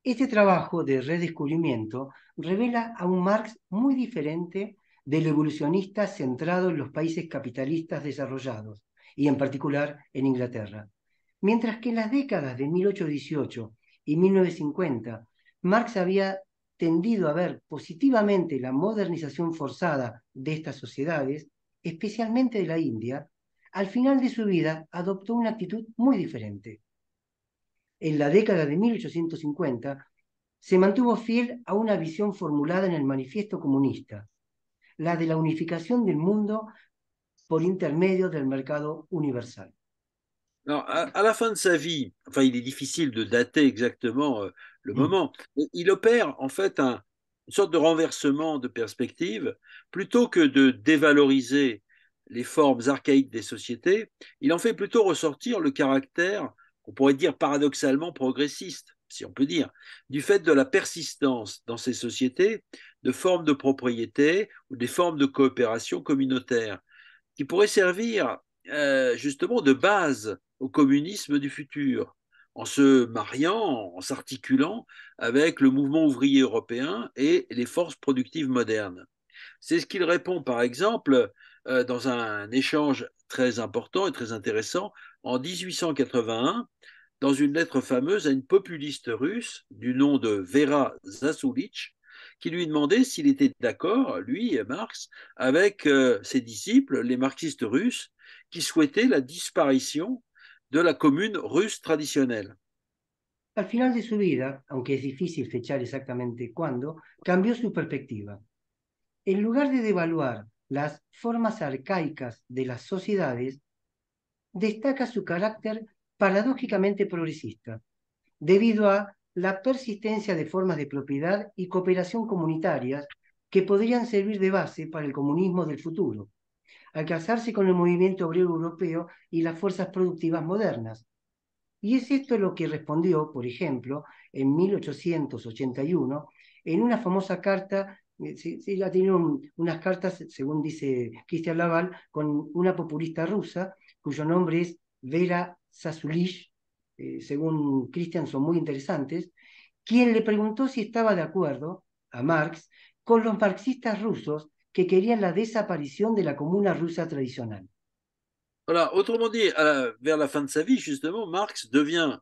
Este trabajo de redescubrimiento revela a un Marx muy diferente del evolucionista centrado en los países capitalistas desarrollados y en particular en Inglaterra. Mientras que en las décadas de 1818 y 1950, Marx había tendido a ver positivamente la modernización forzada de estas sociedades, especialmente de la India, al final de su vida adoptó una actitud muy diferente. En la década de 1850, se mantuvo fiel a una visión formulada en el Manifiesto Comunista, la de la unificación del mundo por intermedio del mercado universal. Alors, à la fin de sa vie, enfin, il est difficile de dater exactement le moment, mais il opère en fait une sorte de renversement de perspective. Plutôt que de dévaloriser les formes archaïques des sociétés, il en fait plutôt ressortir le caractère, on pourrait dire paradoxalement progressiste, si on peut dire, du fait de la persistance dans ces sociétés de formes de propriété ou des formes de coopération communautaire qui pourraient servir justement de base au communisme du futur, en se mariant, en s'articulant avec le mouvement ouvrier européen et les forces productives modernes. C'est ce qu'il répond, par exemple, dans un échange très important et très intéressant en 1881, dans une lettre fameuse à une populiste russe du nom de Vera Zasulich, qui lui demandait s'il était d'accord, lui, Marx, avec ses disciples, les marxistes russes, qui souhaitaient la disparition de la commune russe traditionnelle. Al final de su vida, aunque es difícil fechar exactamente cuándo, cambió su perspectiva. En lugar de devaluar las formas arcaicas de las sociedades, destaca su carácter paradójicamente progresista, debido a la persistencia de formas de propiedad y cooperación comunitarias que podrían servir de base para el comunismo del futuro, al casarse con el movimiento obrero europeo y las fuerzas productivas modernas. Y es esto lo que respondió, por ejemplo, en 1881, en una famosa carta. Ella tiene unas cartas, según dice Christian Laval, con una populista rusa, cuyo nombre es Vera Zasulich, según Christian son muy interesantes, quien le preguntó si estaba de acuerdo a Marx con los marxistas rusos que querían la desaparición de la comuna rusa tradicional. Voilà, autrement dit, vers la fin de sa vie, justement, Marx devient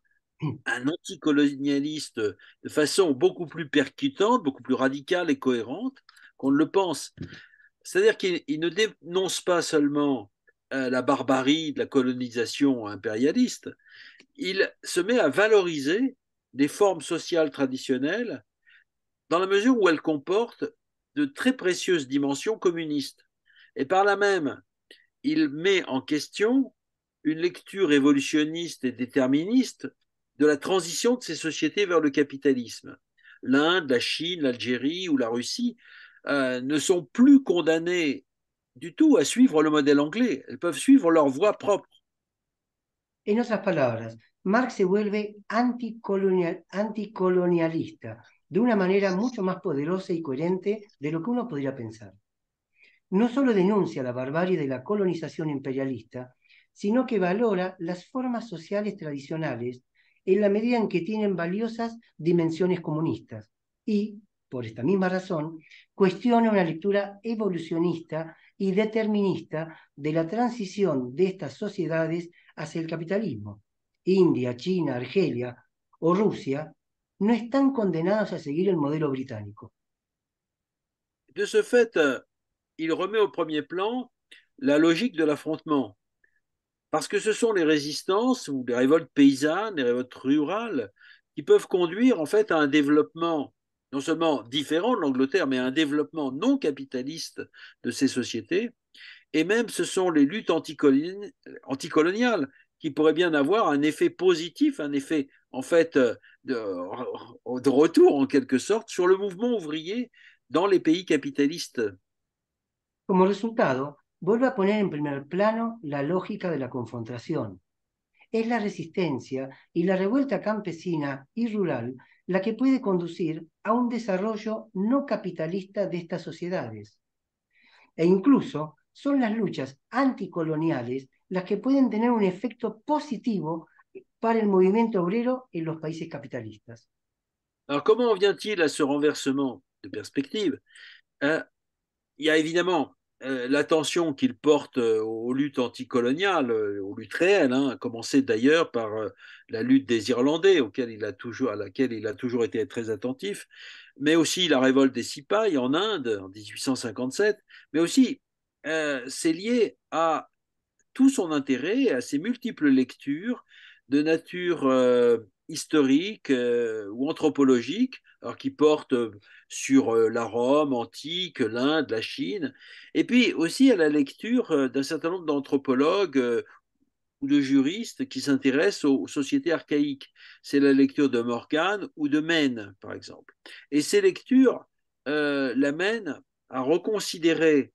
un anticolonialiste de façon beaucoup plus percutante, beaucoup plus radicale et cohérente qu'on ne le pense. C'est-à-dire qu'il ne dénonce pas seulement la barbarie de la colonisation impérialiste, il se met à valoriser des formes sociales traditionnelles dans la mesure où elles comportent de très précieuses dimensions communistes. Et par là même, il met en question une lecture évolutionniste et déterministe de la transition de ces sociétés vers le capitalisme. L'Inde, la Chine, l'Algérie ou la Russie ne sont plus condamnées du tout à suivre le modèle anglais. Elles peuvent suivre leur voie propre. En otras palabras, Marx se vuelve anticolonialista de una manera mucho más poderosa y coherente de lo que uno podría pensar. No solo denuncia la barbarie de la colonización imperialista, sino que valora las formas sociales tradicionales en la medida en que tienen valiosas dimensiones comunistas y, por esta misma razón, cuestiona una lectura evolucionista y determinista de la transición de estas sociedades hacia el capitalismo. India, China, Argelia o Rusia no están condenados a seguir el modelo británico. De ce fait, il remet au premier plan la logique de l'affrontement. Parce que ce sont les résistances ou les révoltes paysannes, les révoltes rurales, qui peuvent conduire en fait à un développement non seulement différent de l'Angleterre, mais à un développement non capitaliste de ces sociétés. Et même ce sont les luttes anticoloniales qui pourraient bien avoir un effet positif, un effet en fait de retour en quelque sorte sur le mouvement ouvrier dans les pays capitalistes. Como resultado, vuelve a poner en primer plano la lógica de la confrontación. Es la resistencia y la revuelta campesina y rural la que puede conducir a un desarrollo no capitalista de estas sociedades. E incluso son las luchas anticoloniales las que pueden tener un efecto positivo para el movimiento obrero en los países capitalistas. Alors comment vient-il à ce renversement de perspective? Il y a évidemment l'attention qu'il porte aux luttes anticoloniales, aux luttes réelles, hein, a commencé d'ailleurs par la lutte des Irlandais, à laquelle il a toujours été très attentif, mais aussi la révolte des Sipais en Inde en 1857, mais aussi c'est lié à tout son intérêt, à ses multiples lectures de nature historique ou anthropologique, alors qui portent sur la Rome antique, l'Inde, la Chine, et puis aussi à la lecture d'un certain nombre d'anthropologues ou de juristes qui s'intéressent aux sociétés archaïques. C'est la lecture de Morgan ou de Maine, par exemple. Et ces lectures l'amènent à reconsidérer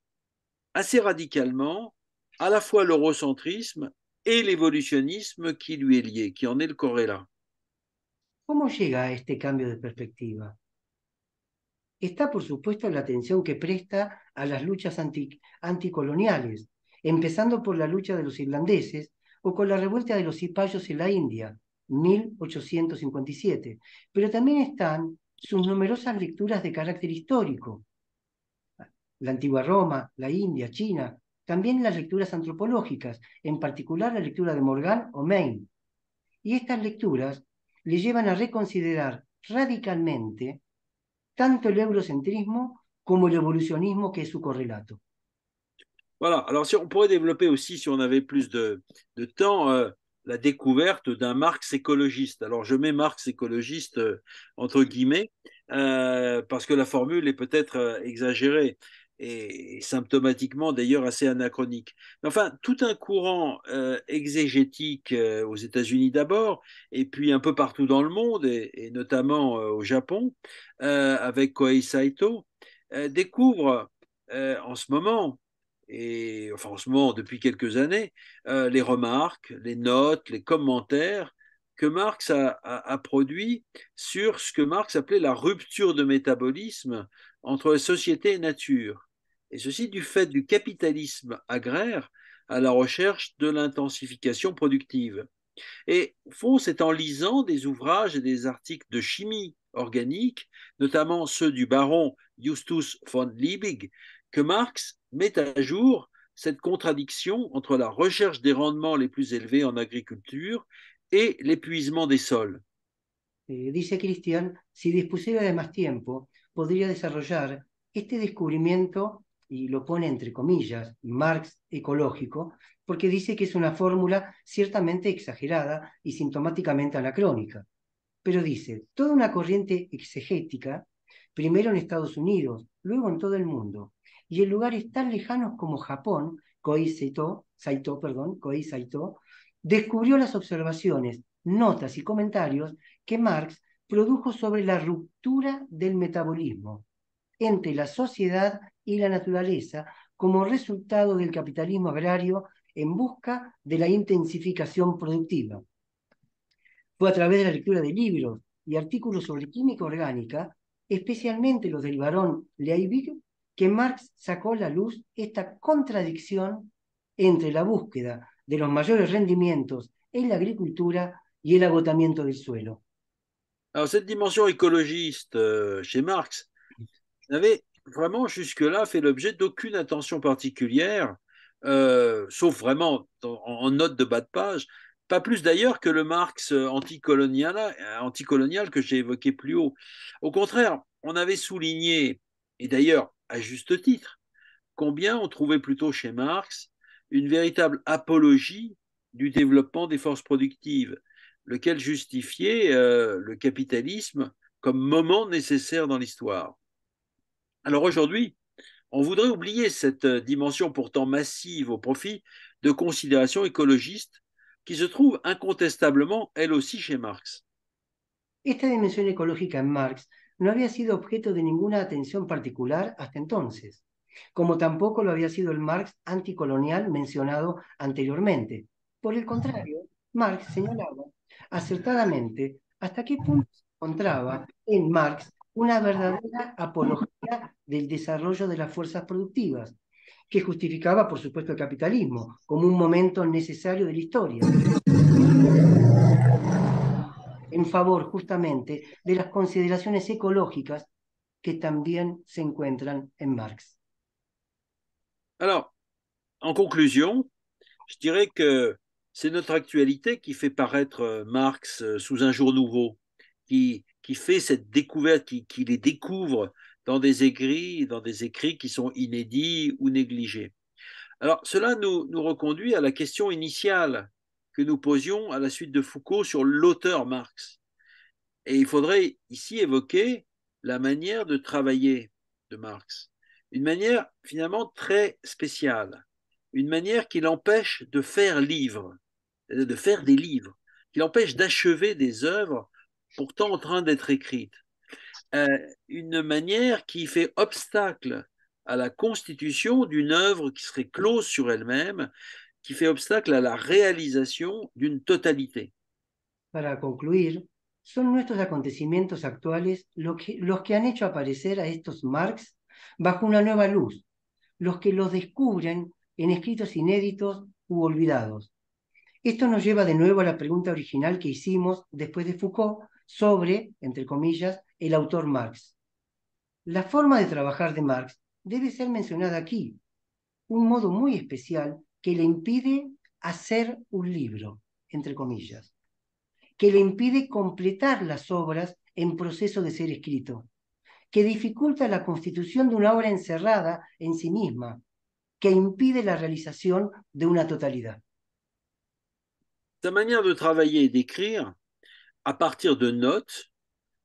assez radicalement à la fois l'eurocentrisme et l'évolutionnisme qui lui est lié, qui en est le corrélat. ¿Cómo llega a este cambio de perspectiva? Está, por supuesto, la atención que presta a las luchas anticoloniales, empezando por la lucha de los irlandeses o con la revuelta de los cipayos en la India, 1857, pero también están sus numerosas lecturas de carácter histórico, la antigua Roma, la India, China, también las lecturas antropológicas, en particular la lectura de Morgan o Maine. Y estas lecturas le llevan a reconsiderar radicalmente tanto el eurocentrismo como el evolucionismo que es su correlato. Voilà, alors si on pourrait développer aussi, si on avait plus de temps, la découverte d'un Marx écologiste. Alors je mets Marx écologiste entre guillemets, parce que la formule est peut-être exagérée et symptomatiquement d'ailleurs assez anachronique. Mais enfin, tout un courant exégétique aux États-Unis d'abord, et puis un peu partout dans le monde, et notamment au Japon, avec Kohei Saito, découvre en ce moment, et enfin en ce moment depuis quelques années, les remarques, les notes, les commentaires que Marx a produits sur ce que Marx appelait la rupture de métabolisme entre société et nature. Et ceci du fait du capitalisme agraire à la recherche de l'intensification productive. Et au fond, c'est en lisant des ouvrages et des articles de chimie organique, notamment ceux du baron Justus von Liebig, que Marx met à jour cette contradiction entre la recherche des rendements les plus élevés en agriculture et l'épuisement des sols. Dice Cristian, si dispusiera de más tiempo, podría desarrollar este descubrimiento, y lo pone entre comillas, Marx ecológico, porque dice que es una fórmula ciertamente exagerada y sintomáticamente anacrónica. Pero dice, toda una corriente exegética, primero en Estados Unidos, luego en todo el mundo, y en lugares tan lejanos como Japón, Kohei Saito, descubrió las observaciones, notas y comentarios que Marx produjo sobre la ruptura del metabolismo entre la sociedad y la naturaleza como resultado del capitalismo agrario en busca de la intensificación productiva. Fue a través de la lectura de libros y artículos sobre química orgánica, especialmente los del barón Liebig, que Marx sacó a la luz esta contradicción entre la búsqueda de los mayores rendimientos en la agricultura y el agotamiento del suelo. Alors cette dimension écologiste chez Marx n'avait vraiment jusque-là fait l'objet d'aucune attention particulière, sauf vraiment en note de bas de page, pas plus d'ailleurs que le Marx anticolonial que j'ai évoqué plus haut. Au contraire, on avait souligné, et d'ailleurs à juste titre, combien on trouvait plutôt chez Marx une véritable apologie du développement des forces productives, lequel justifiait le capitalisme comme moment nécessaire dans l'histoire. Alors aujourd'hui, on voudrait oublier cette dimension pourtant massive au profit de considérations écologistes qui se trouvent incontestablement, elles aussi, chez Marx. Esta dimensión ecológica en Marx no había sido objeto de ninguna atención particular hasta entonces, como tampoco lo había sido el Marx anticolonial mencionado anteriormente. Por el contrario, Marx señalaba acertadamente hasta qué punto se encontraba en Marx una verdadera apología del desarrollo de las fuerzas productivas, que justificaba, por supuesto, el capitalismo como un momento necesario de la historia, en favor justamente de las consideraciones ecológicas que también se encuentran en Marx. Alors, en conclusion, je dirais que c'est notre actualité qui fait paraître Marx sous un jour nouveau, qui fait cette découverte, qui les découvre dans des écrits qui sont inédits ou négligés. Alors, cela nous reconduit à la question initiale que nous posions à la suite de Foucault sur l'auteur Marx. Et il faudrait ici évoquer la manière de travailler de Marx, une manière finalement très spéciale, une manière qui l'empêche de faire livre, de faire des livres, qui l'empêche d'achever des œuvres pourtant en train d'être écrites. Une manière qui fait obstacle à la constitution d'une œuvre qui serait close sur elle-même, qui fait obstacle à la réalisation d'une totalité. Para concluir, son nuestros acontecimientos actuales los que han hecho aparecer a estos Marx bajo una nueva luz, los que los descubren en escritos inéditos u olvidados. Esto nos lleva de nuevo a la pregunta original que hicimos después de Foucault sobre, entre comillas, el autor Marx. La forma de trabajar de Marx debe ser mencionada aquí, un modo muy especial que le impide hacer un libro, entre comillas, que le impide completar las obras en proceso de ser escrito, que dificulta la constitución de una obra encerrada en sí misma, que impide la realización de una totalidad. Sa manière de travailler et d'écrire, à partir de notes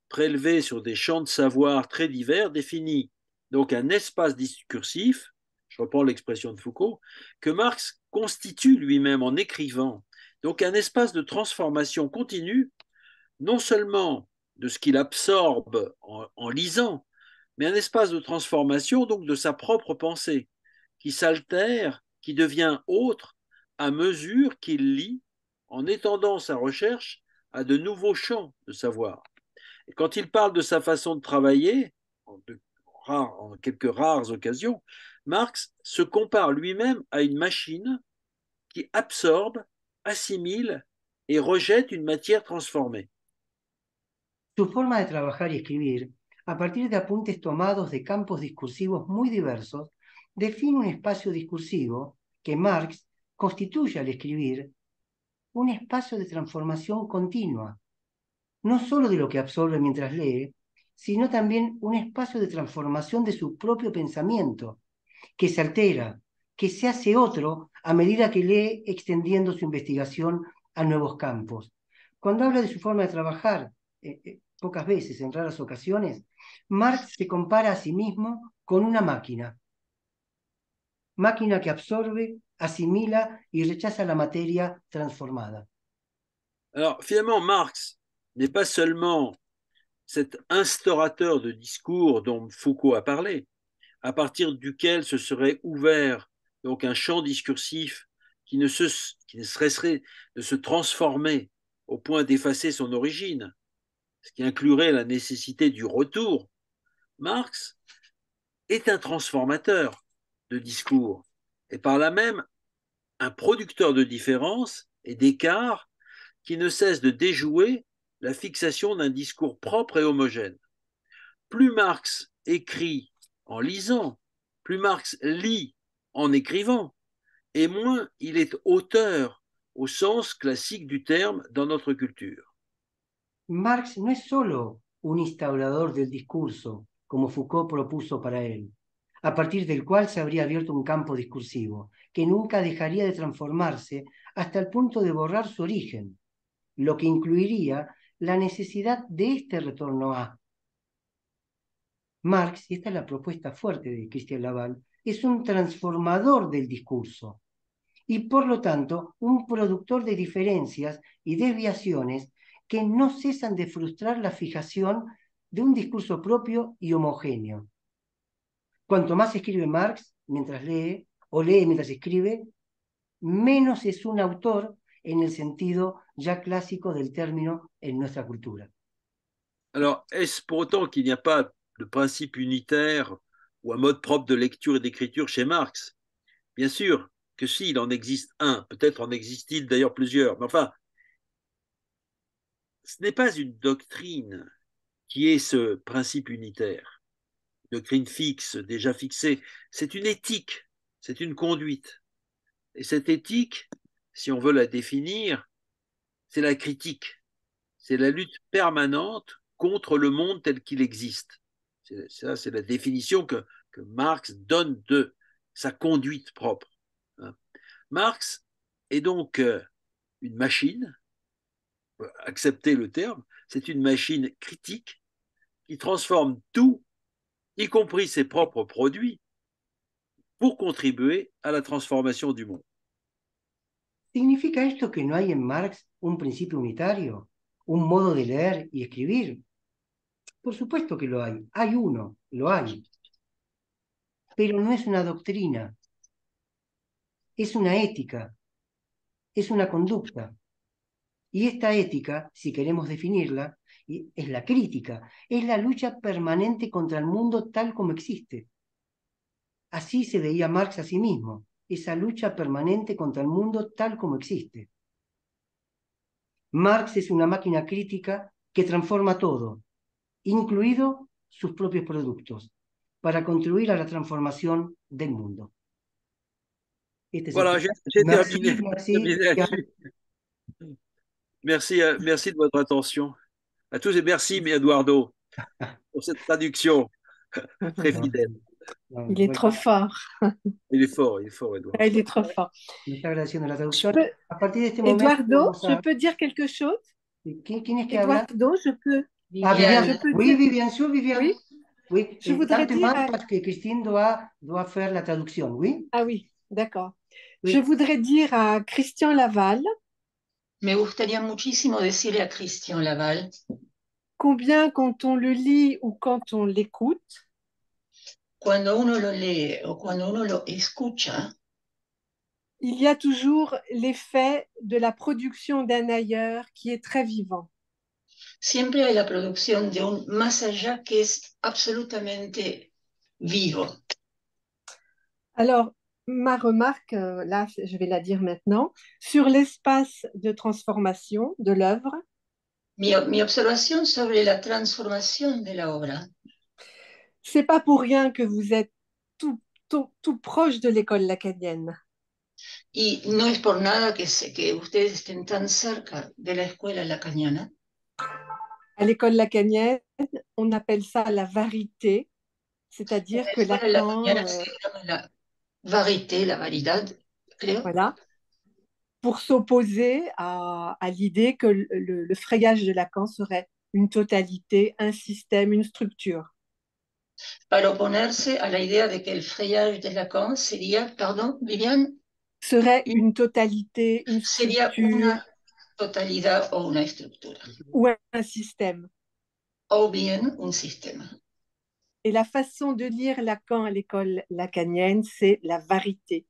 prélevées sur des champs de savoir très divers, définit donc un espace discursif, je reprends l'expression de Foucault, que Marx constitue lui-même en écrivant, donc un espace de transformation continue, non seulement de ce qu'il absorbe en lisant, mais un espace de transformation donc de sa propre pensée, qui s'altère, qui devient autre à mesure qu'il lit, en étendant sa recherche à de nouveaux champs de savoir. Et quand il parle de sa façon de travailler, en quelques rares occasions, Marx se compare lui-même à une machine qui absorbe, assimile et rejette une matière transformée. Su forma de trabajar y escribir, a partir de apuntes tomados de campos discursivos muy diversos, define un espacio discursivo que Marx constituye al escribir un espacio de transformación continua, no solo de lo que absorbe mientras lee, sino también un espacio de transformación de su propio pensamiento, que se altera, que se hace otro a medida que lee extendiendo su investigación a nuevos campos. Cuando habla de su forma de trabajar, pocas veces, en raras ocasiones, Marx se compara a sí mismo con una máquina que absorbe, asimila y rechaza la materia transformada. Alors finalement, Marx n'est pas seulement cet instaurateur de discours dont Foucault a parlé, à partir duquel se serait ouvert donc un champ discursif qui ne cesserait de se transformer au point d'effacer son origine, ce qui inclurait la nécessité du retour. Marx est un transformateur de discours et par là même un producteur de différences et d'écarts qui ne cesse de déjouer la fixation d'un discours propre et homogène. Plus Marx écrit en lisant, plus Marx lit en écrivant, et moins il est auteur au sens classique du terme dans notre culture. Marx no es solo un instaurador del discurso, como Foucault propuso para él, a partir del cual se habría abierto un campo discursivo, que nunca dejaría de transformarse hasta el punto de borrar su origen, lo que incluiría la necesidad de este retorno a. Marx, y esta es la propuesta fuerte de Christian Laval, es un transformador del discurso y por lo tanto un productor de diferencias y desviaciones que no cesan de frustrar la fijación de un discurso propio y homogéneo. Cuanto más escribe Marx mientras lee, o lee mientras escribe, menos es un autor en el sentido ya clásico del término en nuestra cultura. Alors, est-ce pour autant qu'il n'y a pas de principe unitaire ou un mode propre de lecture et d'écriture chez Marx? Bien sûr que si, il en existe un, peut-être en existe-t-il d'ailleurs plusieurs, mais enfin, ce n'est pas une doctrine qui est ce principe unitaire, doctrine fixe, déjà fixée, c'est une éthique, c'est une conduite. Et cette éthique, si on veut la définir, c'est la critique. C'est la lutte permanente contre le monde tel qu'il existe. Ça, c'est la définition que Marx donne de sa conduite propre. Marx est donc une machine, acceptez le terme, c'est une machine critique qui transforme tout, y compris ses propres produits, pour contribuer à la transformation du monde. ¿Significa esto que no hay en Marx un principio unitario, un modo de leer y escribir? Por supuesto que lo hay uno, lo hay, pero no es una doctrina, es una ética, es una conducta. Y esta ética, si queremos definirla, es la crítica, es la lucha permanente contra el mundo tal como existe. Así se veía Marx a sí mismo, esa lucha permanente contra el mundo tal como existe. Marx es una máquina crítica que transforma todo, incluido sus propios productos, para contribuir a la transformación del mundo. Este es Voilà, el... j'ai Merci, terminé. merci. Merci, merci de votre attention à tous et merci, Eduardo, pour cette traduction très fidèle. Il est trop fort. Il est fort, Eduardo. Il est trop fort. Muchas gracias de la traducción. A partir de este Eduardo, momento, je peux dire quelque chose? ¿Quién es que habla? Eduardo, je peux. Ah, Viviane. Je peux Oui, dire... oui, bien sûr, Viviane. Oui. Oui. Je voudrais dire... Parce que Christine doit faire la traduction, oui? Ah oui, d'accord. Oui. Je voudrais dire à Christian Laval... Me gustaría muchísimo decirle a Christian Laval combien quand on le lit ou quand on l'écoute, cuando uno lo lee o cuando uno lo escucha, il y a toujours l'effet de la production d'un ailleurs qui est très vivant. Siempre hay la producción de un más allá que es absolutamente vivo. Alors, ma remarque, là, je vais la dire maintenant, sur l'espace de transformation de l'œuvre. Mi observación sobre la transformación de la obra. C'est pas pour rien que vous êtes tout proche de l'école lacanienne. Y no es por nada que ustedes estén tan cerca de la escuela lacaniana. À l'école lacanienne, on appelle ça la varité, c'est-à-dire que Lacan... la varité, la validad, creo. Voilà. Pour s'opposer à l'idée que le frayage de Lacan serait une totalité, un système, une structure. Para oponerse a la idea de que el frayage de Lacan sería, pardon, Viviane, serait une totalité, une sería structure, una totalidad o una estructura. Ou un système. O bien un sistema. Et la façon de lire Lacan à l'école lacanienne, c'est la varité.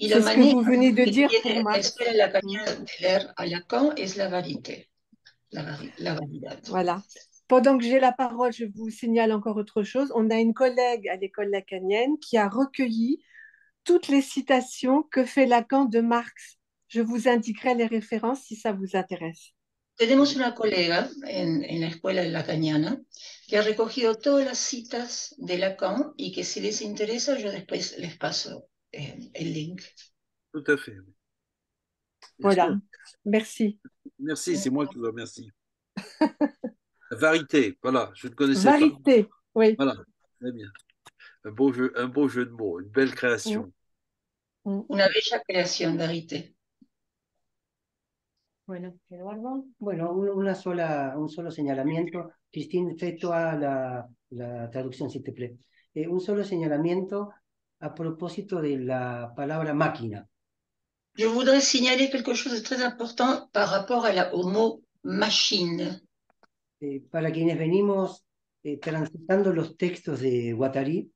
C'est ce que vous venez de dire pour moi. La escuela lacaniana de leer a Lacan es la varité, la validad. Voilà. Pendant que j'ai la parole, je vous signale encore autre chose. On a une collègue à l'école lacanienne qui a recueilli toutes les citations que fait Lacan de Marx. Je vous indiquerai les références si ça vous intéresse. Tenemos una colega en la escuela lacaniana que ha recogido todas las citas de Lacan y que si les interesa yo después les paso el link. Tout à fait. Voilà, merci. Merci, c'est moi qui vous remercie. Varité, voilà, je ne connaissais Varité, pas. Oui. Voilà, très bien. Un beau jeu de mots, une belle création. Una bella creación, Varité. Bueno, Eduardo. Bueno, un solo señalamiento. Christine, fais toi la traducción, s'il te plaît. Un solo señalamiento a propósito de la palabra máquina. Je voudrais signaler quelque chose de très important par rapport au mot machine. Para quienes venimos transitando los textos de Guattari.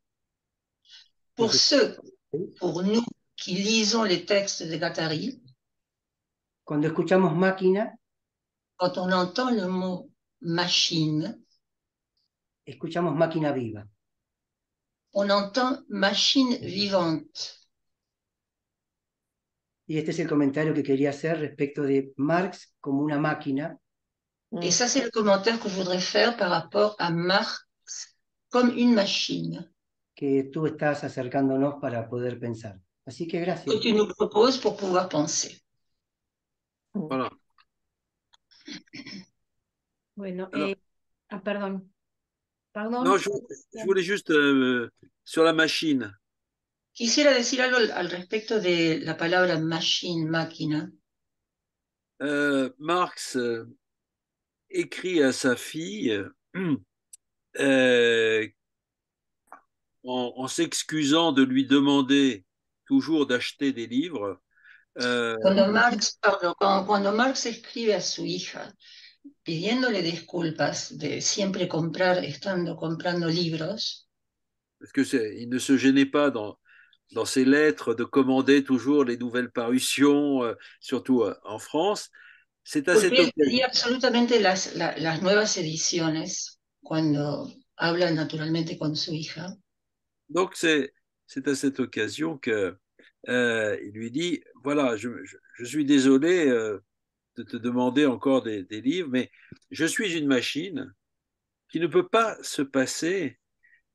Pour nous qui lisons les textes de Guattari, cuando escuchamos máquina, quand on entend le mot machine, escuchamos máquina viva. On entend machine vivante. Y este es el comentario que quería hacer respecto de Marx como una máquina. Et ça, c'est le commentaire que je voudrais faire par rapport à Marx comme une machine. que tú estás acercándonos para poder pensar. Así que que gracias. tu nous proposes pour pouvoir penser. Voilà. Bueno, Alors, perdón. Perdón. non, je voulais juste sur la machine. Quisiera decir algo al respecto de la palabra machine, máquina. Marx écrit à sa fille euh, en s'excusant de lui demander toujours d'acheter des livres. Cuando Marx escribe a su hija pidiéndole disculpas de siempre comprar, estando comprando libros, Parce que il ne se gênait pas dans ses lettres de commander toujours les nouvelles parutions, surtout en France. C'est à cette porque él occasion. pedía absolutamente las nuevas ediciones cuando habla naturalmente con su hija. Donc c'est à cette occasion que il lui dit voilà, je suis désolé de te demander encore des livres, mais je suis une machine qui ne peut pas se passer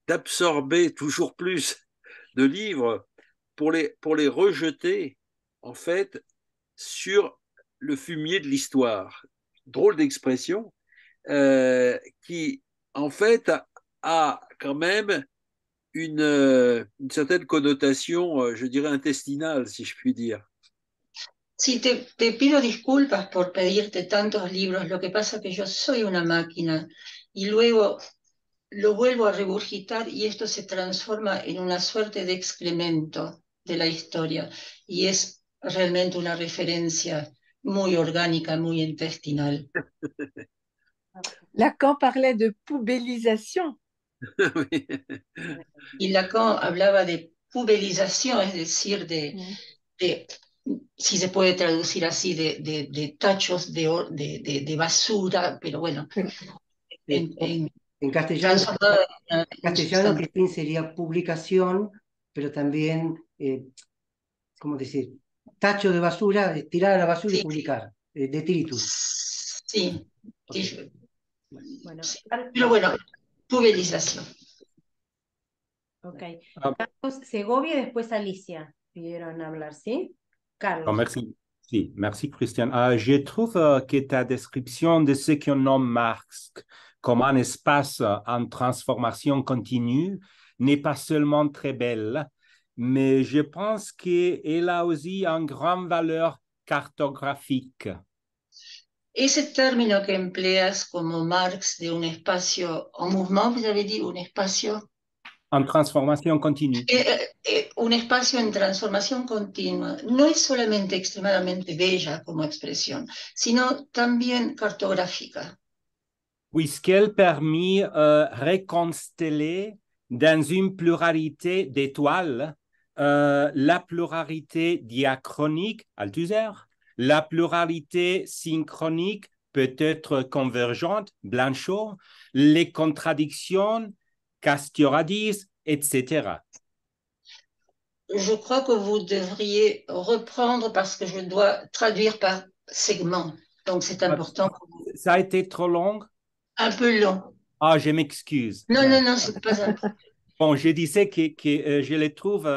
d'absorber toujours plus de livres pour les rejeter en fait sur le fumier de l'histoire. Drôle d'expression qui en fait a quand même une certaine connotation, je dirais, intestinale, si je puis dire. Sí, te pido disculpas por pedirte tantos libros, lo que pasa que yo soy una máquina y luego lo vuelvo a regurgitar y esto se transforma en una suerte de excremento de la historia y es realmente una referencia muy orgánica, muy intestinal. Lacan parlait de poubellisation. Oui. Y Lacan hablaba de pubelización, es decir, si se puede traducir así, de tachos de basura, pero bueno, En castellano, transformado en castellano, sustancia. Cristín, sería publicación, pero también, ¿cómo decir? Tacho de basura, tirar a la basura y Sí. publicar, detritus. Sí, Okay. sí. Bueno, Sí. Pero bueno, pubelización. ok. Carlos Segovia y después Alicia pidieron hablar, ¿sí? Carlos. Merci. Si, merci Christian. Je trouve que ta description de ce qu'on nomme Marx comme un espace en transformation continue n'est pas seulement très belle, mais je pense qu'elle a aussi une grande valeur cartographique. Ese término que empleas como Marx de un espacio, un mouvement, vous avez dit, un espacio. En transformation continue. Un espacio en transformación continua no es solamente extremadamente bella como expresión, sino también cartográfica. Puisqu'elle permet reconsteller dans une pluralité d'étoiles la pluralité diachronique, Althusser, la pluralité synchronique peut être convergente, Blanchot, les contradictions, Castoriadis, etc. Je crois que vous devriez reprendre parce que je dois traduire par segment. Donc c'est important. Ça a été trop long? Un peu long. Ah, je m'excuse. Non, non, non, c'est pas un problème. Bon, je disais que je les trouve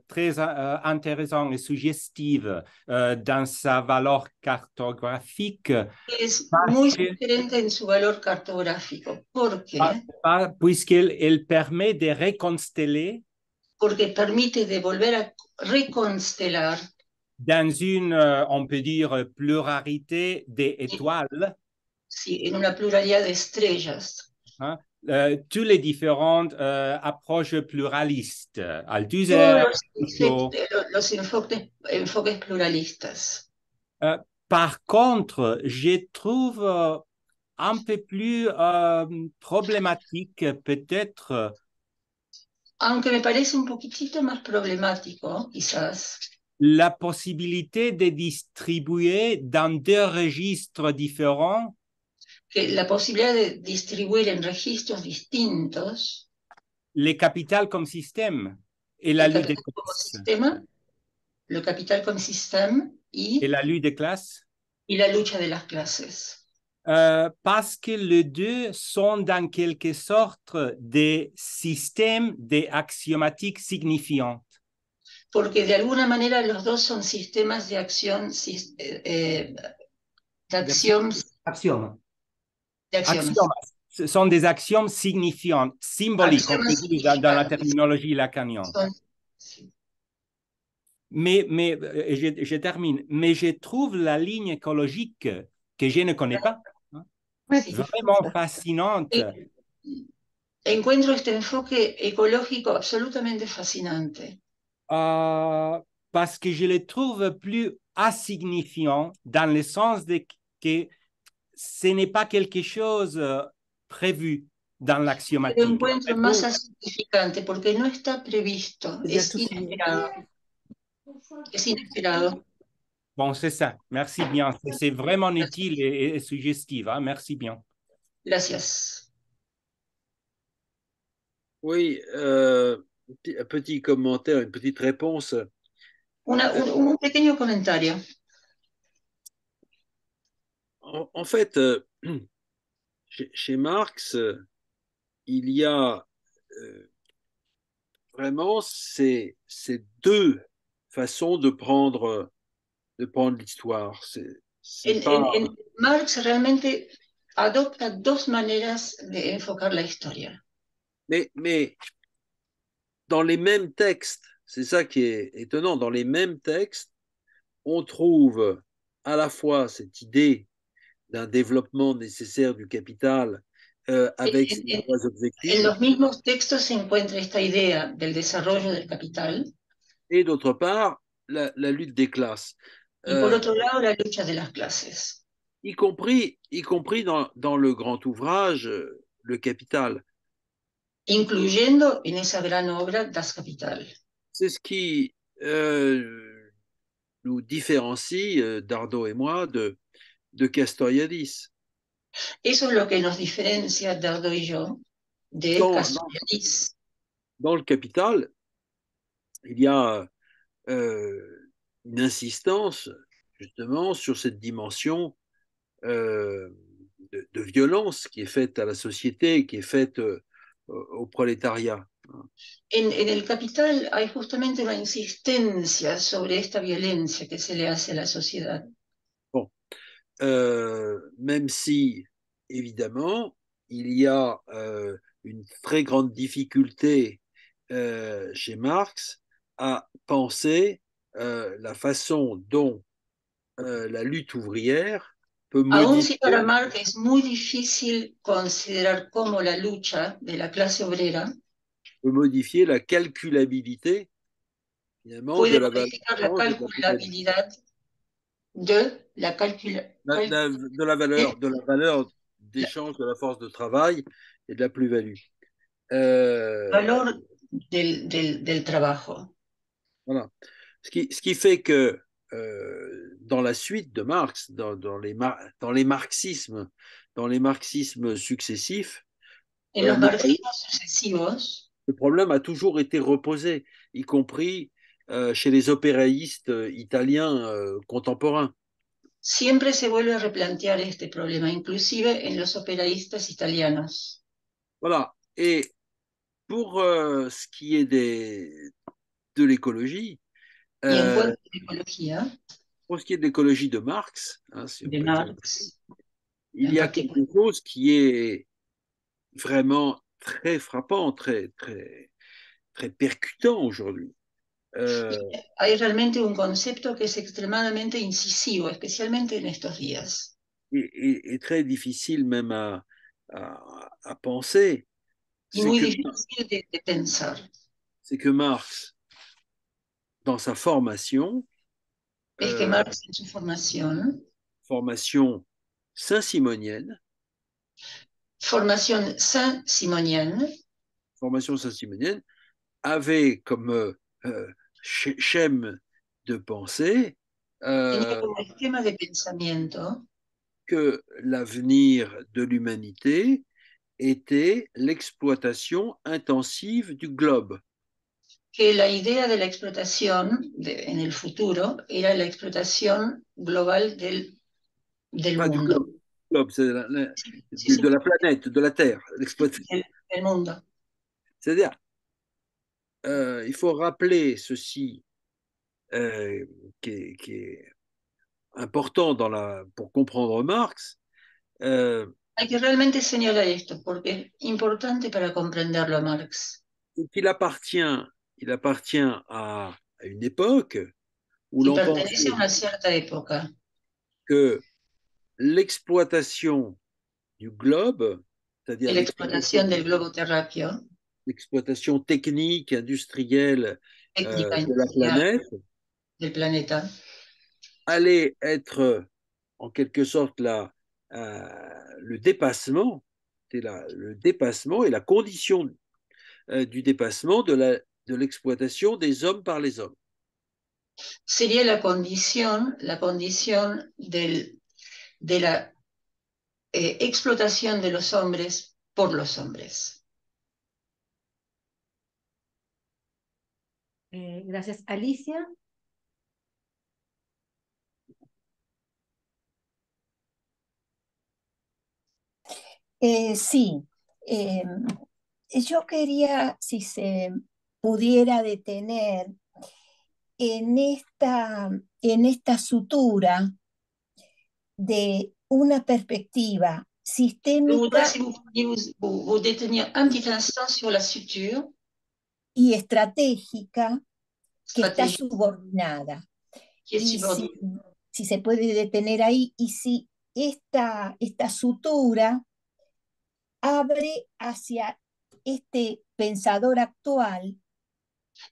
très intéressants et suggestifs dans sa valeur cartographique. Es muy sugerente en su valor cartográfico. ¿Por qué? Puisqu'elle permet de reconsteller. Porque permite de volver a reconstelar. Dans une, on peut dire, pluralité d'étoiles. Sí, en una pluralidad de estrellas. Hein? Tous les différentes approches pluralistes. Althusser, los enfoques pluralistas. Par contre, je trouve un peu plus problématique peut-être. Aunque me parece un poquitito más problemático, quizás. La possibilité de distribuer dans deux registres différents. Que la posibilidad de distribuir en registros distintos. Le capital comme système et la lutte des classes. Le capital comme système et la lutte des classes. Y la lucha de las clases. Parce que les deux sont en quelque sorte des systèmes d'axiomatiques signifiantes. Porque de alguna manera los dos son sistemas de acción, de axiomas. Axioma. De axiomas. Axiomas. Ce sont des axiomes signifiants, symboliques, on peut dire dans la terminologie lacanienne. Sí. Mais je termine, mais je trouve la ligne écologique que je ne connais pas Sí. vraiment fascinante. Encuentro este enfoque ecológico absolutamente fascinante. Parce que je le trouve plus insignifiant dans le sens de que ce n'est pas quelque chose prévu dans Lo l'axiomatique. encuentro más asignificante porque no está previsto, es inesperado. Es inesperado. Bon, c'est ça. Merci bien. C'est vraiment utile et suggestif. Hein? Merci bien. Gracias. Oui, un petit commentaire, une petite réponse. Un pequeño comentario. En fait, chez Marx, il y a vraiment ces deux façons de prendre l'histoire. Marx realmente adopta dos maneras de enfocar la historia. Mais dans les mêmes textes, c'est ça qui est étonnant, dans les mêmes textes, on trouve à la fois cette idée d'un développement nécessaire du capital avec ses trois objectifs. En los mismos textos se encuentra esta idea del desarrollo del capital. Et d'autre part, la lutte des classes. Y por otro lado, la lucha de las clases. Y compris dans le grand ouvrage, Le Capital. Incluyendo en esa gran obra Das Kapital. C'est ce qui nous différencie, Dardo et moi, de Castoriadis. Eso es lo que nos diferencia, Dardo y yo, de Castoriadis. Dans Le Capital, il y a une insistance justement sur cette dimension de violence qui est faite à la société, qui est faite au prolétariat. En el Capital hay justamente una insistencia sobre esta violencia que se le hace a la sociedad. Bon, même si, évidemment, il y a une très grande difficulté chez Marx à penser la façon dont la lutte ouvrière peut Aún si para Marx es muy difícil considerar cómo la lucha de la clase obrera peut modifier la calculabilité finalement puede de la modificar la calculabilidad de la valeur d'échange de la force de travail et de la plus-value. Valor del trabajo. Voilà. Ce qui fait que dans la suite de Marx, dans les marxismes successifs, en los marxismos sucesivos, le problème a toujours été reposé, y compris chez les opéraïstes italiens contemporains. Siempre se vuelve a replantear este problema, inclusive en los operaístas italianos. Voilà. Et pour ce qui est de l'écologie, pour ce qui est de l'écologie de Marx, hein, si de Marx, il y a quelque chose qui est vraiment très frappant, très percutant aujourd'hui. Hay realmente un concepto que es extremadamente incisivo, especialmente en estos días. Et très difficile même à penser. Y muy difícil de pensar. C'est que Marx, dans sa formation, es que Marx en su formation saint-simonienne, formación saint-simonienne, avait comme schème de pensée que l'avenir de l'humanité était l'exploitation intensive du globe. Que la idea de la explotación en el futuro era la explotación global del mundo. globe, c'est de la planète, de la Terre, l'exploitation. El mundo. C'est-à-dire, il faut rappeler ceci qui est important pour comprendre Marx. Hay que realmente señalar esto porque es importante para comprenderlo a Marx. Il appartient à une époque où Y l'on pense pertenece a una cierta época que l'exploitation du globe, c'est-à-dire la explotación del globo terráqueo, l'exploitation technique, industrielle técnica de la industrial planète, del planeta, allait être en quelque sorte le dépassement, le dépassement et la condition du dépassement de l'exploitation des hommes par les hommes. sería la condición de la explotación de los hombres por los hombres. Gracias, Alicia. Sí, yo quería, si se pudiera detener en esta sutura de una perspectiva Je sistémica voudrais, si vous pouviez vous détenir un petit instant sur la suture y estratégica que está stratégique subordinada. qui est Y subordonnée. si se puede detener ahí, y si esta sutura abre hacia este pensador actual.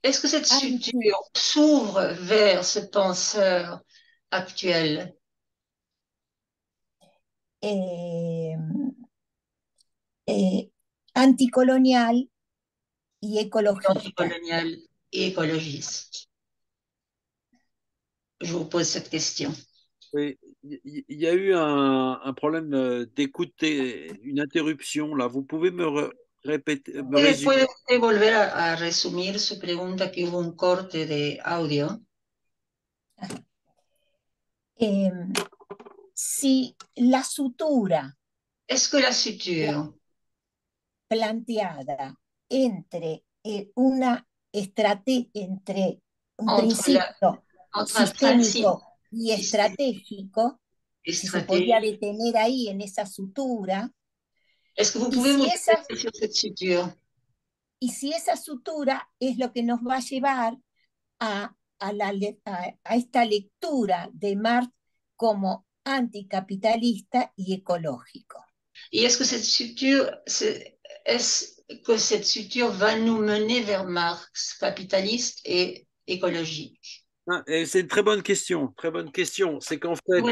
Est-ce que cette suture s'ouvre vers ce penseur actuel? Anticolonial y ecologista. Anticolonial et écologiste. Je vous pose cette question. Oui, il y a eu un problème d'écoute, une interruption là. Vous pouvez me répéter, me résumer? ¿Puede volver a resumir su pregunta, que hubo un corte de audio? Si la sutura ¿Es que la suture planteada entre una estrategia, entre un principio sistémico y estratégico, si se podía detener ahí en esa sutura, ¿Es que vous pouvez vous développer sur cette suture? Y si esa sutura es lo que nos va a llevar a esta lectura de Marx como anticapitalista y ecológico. Y es que cette suture va nous mener vers Marx, capitaliste et écologique. C'est une très bonne question, très bonne question. C'est qu'en fait,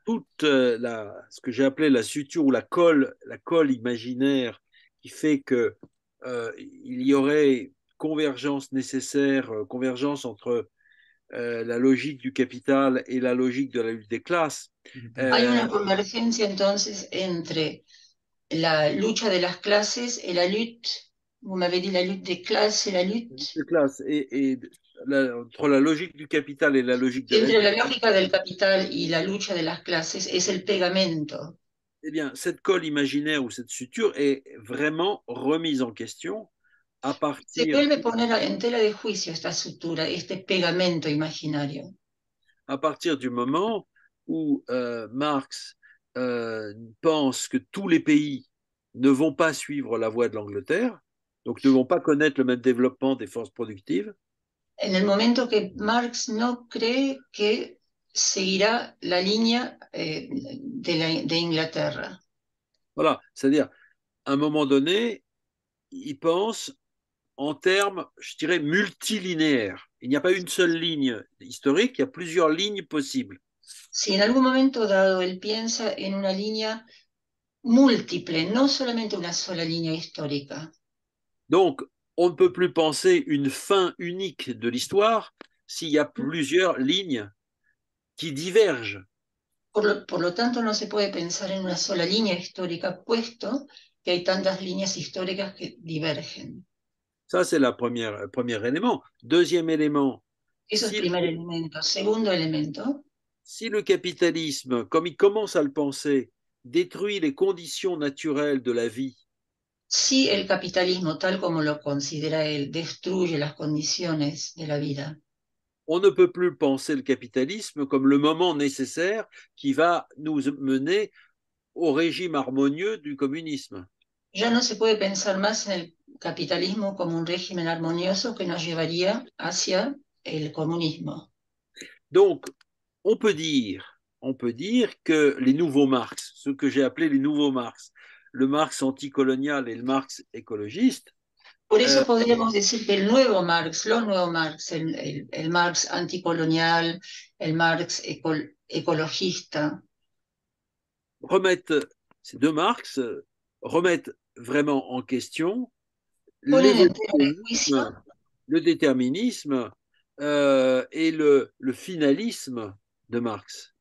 toute ce que j'ai appelé la suture ou la colle imaginaire qui fait que il y aurait convergence nécessaire, convergence entre la logique du capital et la logique de la lutte des classes. Hay una convergencia entonces entre la lucha de las clases et la lutte, vous m'avez dit la lutte des classes et la lutte de classe, et entre la logique du capital et la logique de entre la lógica del capital y la lucha de las clases es el pegamento. Eh bien, cette colle imaginaire ou cette suture est vraiment remise en question à partir... Se vuelve a poner en tela de juicio esta sutura, este pegamento imaginario. À partir du moment où Marx pense que tous les pays ne vont pas suivre la voie de l'Angleterre, donc ne vont pas connaître le même développement des forces productives. En el momento que Marx no cree que seguirá la línea de Inglaterra. Voilà, c'est-à-dire, à un moment donné, il pense en termes, je dirais, multilinéaires. Il n'y a pas une seule ligne historique, il y a plusieurs lignes possibles. Si en algún momento dado él piensa en una línea múltiple, no solamente una sola línea histórica. Donc, on ne peut plus penser une fin unique de l'histoire s'il y a plusieurs lignes qui divergent. Por lo tanto, no se puede pensar en una sola línea histórica, puesto que hay tantas líneas históricas que divergen. Ça, c'est le premier élément. Deuxième élément. Eso es el primer elemento. Segundo elemento. si le capitalisme, comme il commence à le penser, détruit les conditions naturelles de la vie, si el capitalismo, tal como lo considera él, destruye las condiciones de la vida, on ne peut plus penser le capitalisme comme le moment nécessaire qui va nous mener au régime harmonieux du communisme. ya no se puede pensar más en el capitalismo como un régimen armonioso que nos llevaría hacia el comunismo. Donc, on peut dire que les nouveaux Marx, ce que j'ai appelé les nouveaux Marx, le Marx anticolonial et le Marx écologiste, Por eso podríamos decir que el nuevo Marx, los nuevos Marx, el Marx anticolonial, el Marx ecologista, ces deux Marx remettent vraiment en question ponen en tela de juicio le déterminisme et le finalisme de Marx.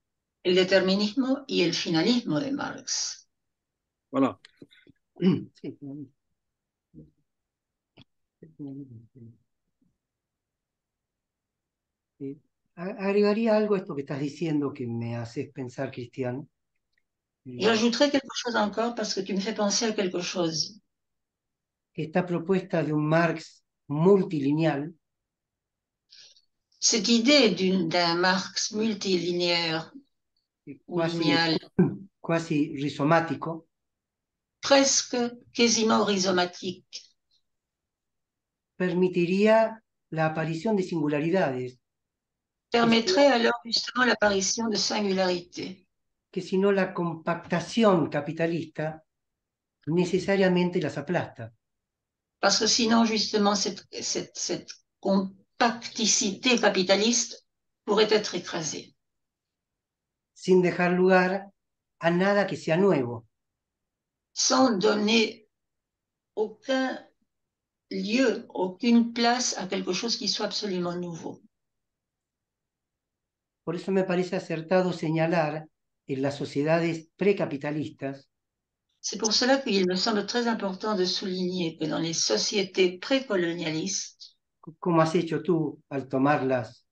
el determinismo y el finalismo de Marx. Voilà. Sí, agregaría algo a esto que estás diciendo que me haces pensar, Cristian. J'ajouterai quelque chose encore parce que tu me fais penser à quelque chose. Esta propuesta de un Marx multilineal Cette idée d'un Marx multilinéaire ou linéal, quasi rizomático, presque quasiment rhizomatique, permitiría la aparición de singularidades permettrait alors justement l'apparition de singularités, que si no la compactación capitalista necesariamente las aplasta. parce que sinon justement cette compacticité capitaliste pourrait être écrasée. Sin dejar lugar a nada que sea nuevo. Sans donner aucun lieu, aucune place à quelque chose qui soit absolument nouveau. Por eso me parece acertado señalar en las sociedades precapitalistas C'est pour cela qu'il me semble très important de souligner que dans les sociétés précolonialistes, como has hecho tú al tomarlas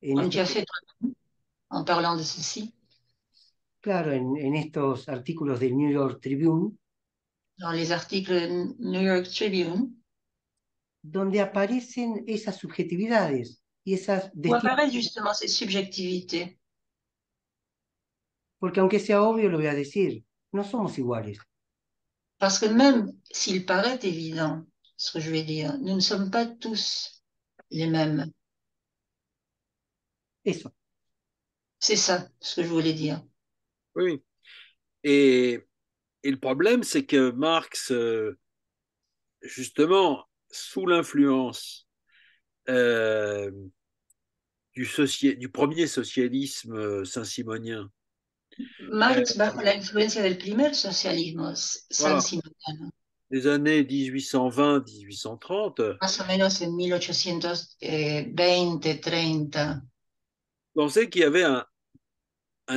comme tu as fait en parlant de ceci, claro, en estos artículos del New York Tribune, dans les articles New York Tribune, donde aparecen esas subjetividades y esas où apparaissent justement ces subjectivités. Porque aunque sea obvio, lo voy a decir, no somos iguales. Parce que même s'il paraît évident ce que je vais dire, nous ne sommes pas tous les mêmes. Eso. C'est ça ce que je voulais dire. Oui. Et le problème, c'est que Marx, justement, sous l'influence du premier socialisme saint-simonien. Marx bajo la influencia del primer socialismo saint-simoniano. Des années 1820-1830. Más o menos en 1820-30. Pensait qu'il y avait un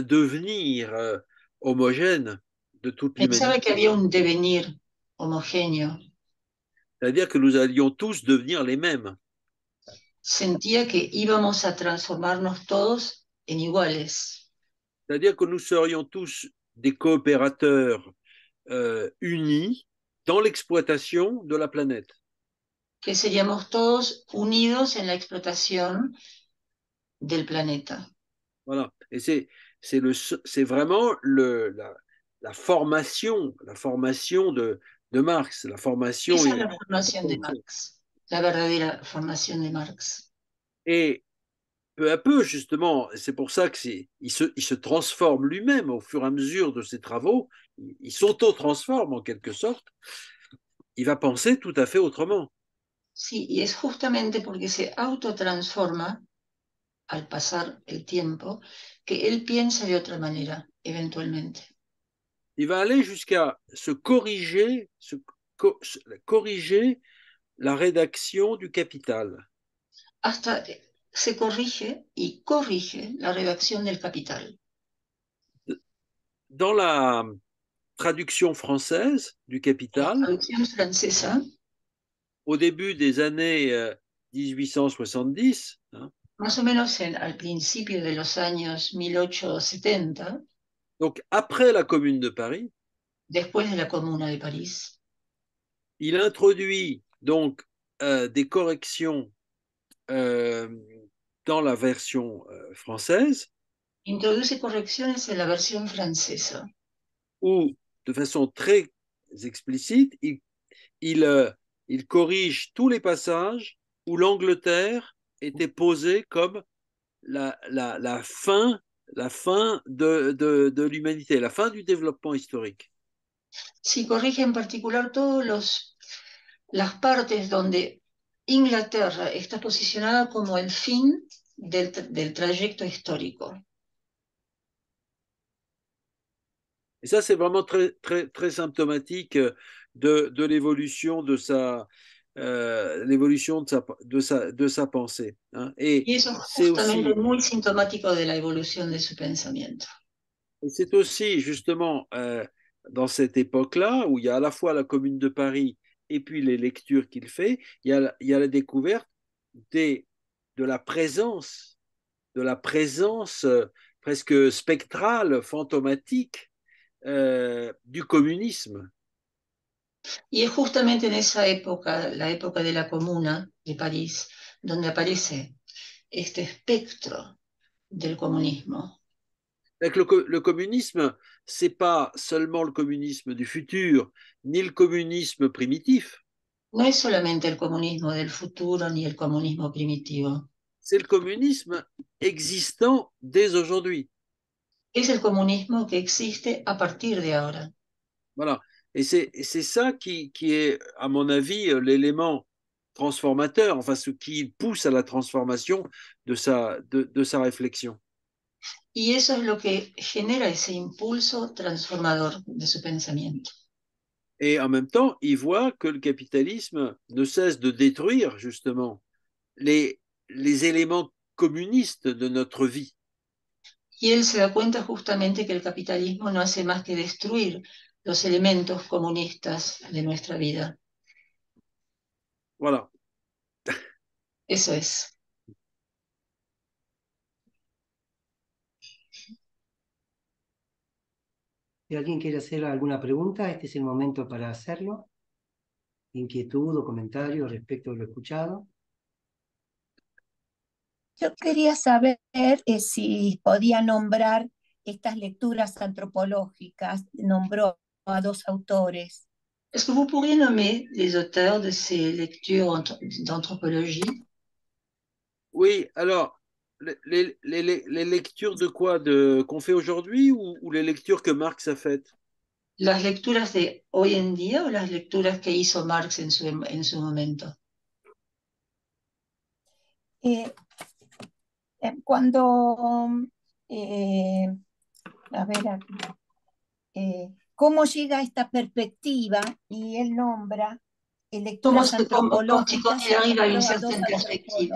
devenir homogène de toute l'humanité. Pensaba que había un devenir homogéneo. C'est-à-dire que nous allions tous devenir les mêmes. Sentía que íbamos a transformarnos todos en iguales. C'est-à-dire que nous serions tous des coopérateurs unis dans l'exploitation de la planète. Que seríamos todos unidos en la explotación del planeta. Voilà. Et c'est vraiment la formation de Marx, la formation. Esa es la formación de Marx, la verdadera formación de Marx. Et peu à peu, justement, c'est pour ça qu'il se transforme lui-même au fur et à mesure de ses travaux, il s'auto-transforme en quelque sorte, il va penser tout à fait autrement. Sí, y es justamente porque se autotransforma al pasar el tiempo que él piensa de otra manera, eventualmente. Il va aller jusqu'à corriger la rédaction du Capital. Hasta se corrige y corrige la rédaction del Capital. Dans la traduction française du Capital, la traduction francesa, au début des années 1870, Más o menos al principio de los años 1870, donc après la Commune de Paris, después de la Comuna de París, il introduit donc des corrections dans la version française, introduce correcciones en la versión francesa, où, de façon très explicite, il corrige tous les passages où l'Angleterre était posée comme la fin de l'humanité, la fin du développement historique. Sí, corrige en particular todas las partes donde Inglaterra está posicionada como el fin del trayecto histórico. Et ça, c'est vraiment très, très, très symptomatique de l'évolution l'évolution de sa pensée. Hein. Y eso es justamente muy sintomático de la evolución de su pensamiento. Et c'est aussi justement dans cette époque-là où il y a à la fois la Commune de Paris et puis les lectures qu'il fait, il y a la découverte de la présence presque spectrale, fantomatique du communisme. Y es justamente en esa época, la época de la Comuna de París, donde aparece este espectro del comunismo. Le communisme, c'est pas seulement le communisme du futur, ni le communisme primitif. No es solamente el comunismo del futuro ni el comunismo primitivo. C'est le communisme existant dès aujourd'hui. Es el comunismo que existe a partir de ahora. Voilà. Et c'est ça qui est, à mon avis, l'élément transformateur, enfin ce qui pousse à la transformation de sa réflexion. Y eso es lo que genera ese impulso transformador de su pensamiento. Et en même temps, il voit que le capitalisme ne cesse de détruire justement les éléments communistes de notre vie. Y él se da cuenta justamente que el capitalismo no hace más que destruir los elementos comunistas de nuestra vida. Voilà. Eso es. Si alguien quiere hacer alguna pregunta, este es el momento para hacerlo. Inquietud o comentario respecto a lo escuchado. Yo quería saber si podía nombrar estas lecturas antropológicas. Nombró a dos autores. Est-ce que vous pourriez nommer les auteurs de ces lectures d'anthropologie? Oui, alors, les lectures de quoi qu'on fait aujourd'hui ou les lectures que Marx a faites? ¿Las lecturas de hoy en día o las lecturas que hizo Marx en su momento? Cuando, a ver, cómo llega esta perspectiva, y él nombra lecturas antropológicas, quand il arrive à une certaine perspective.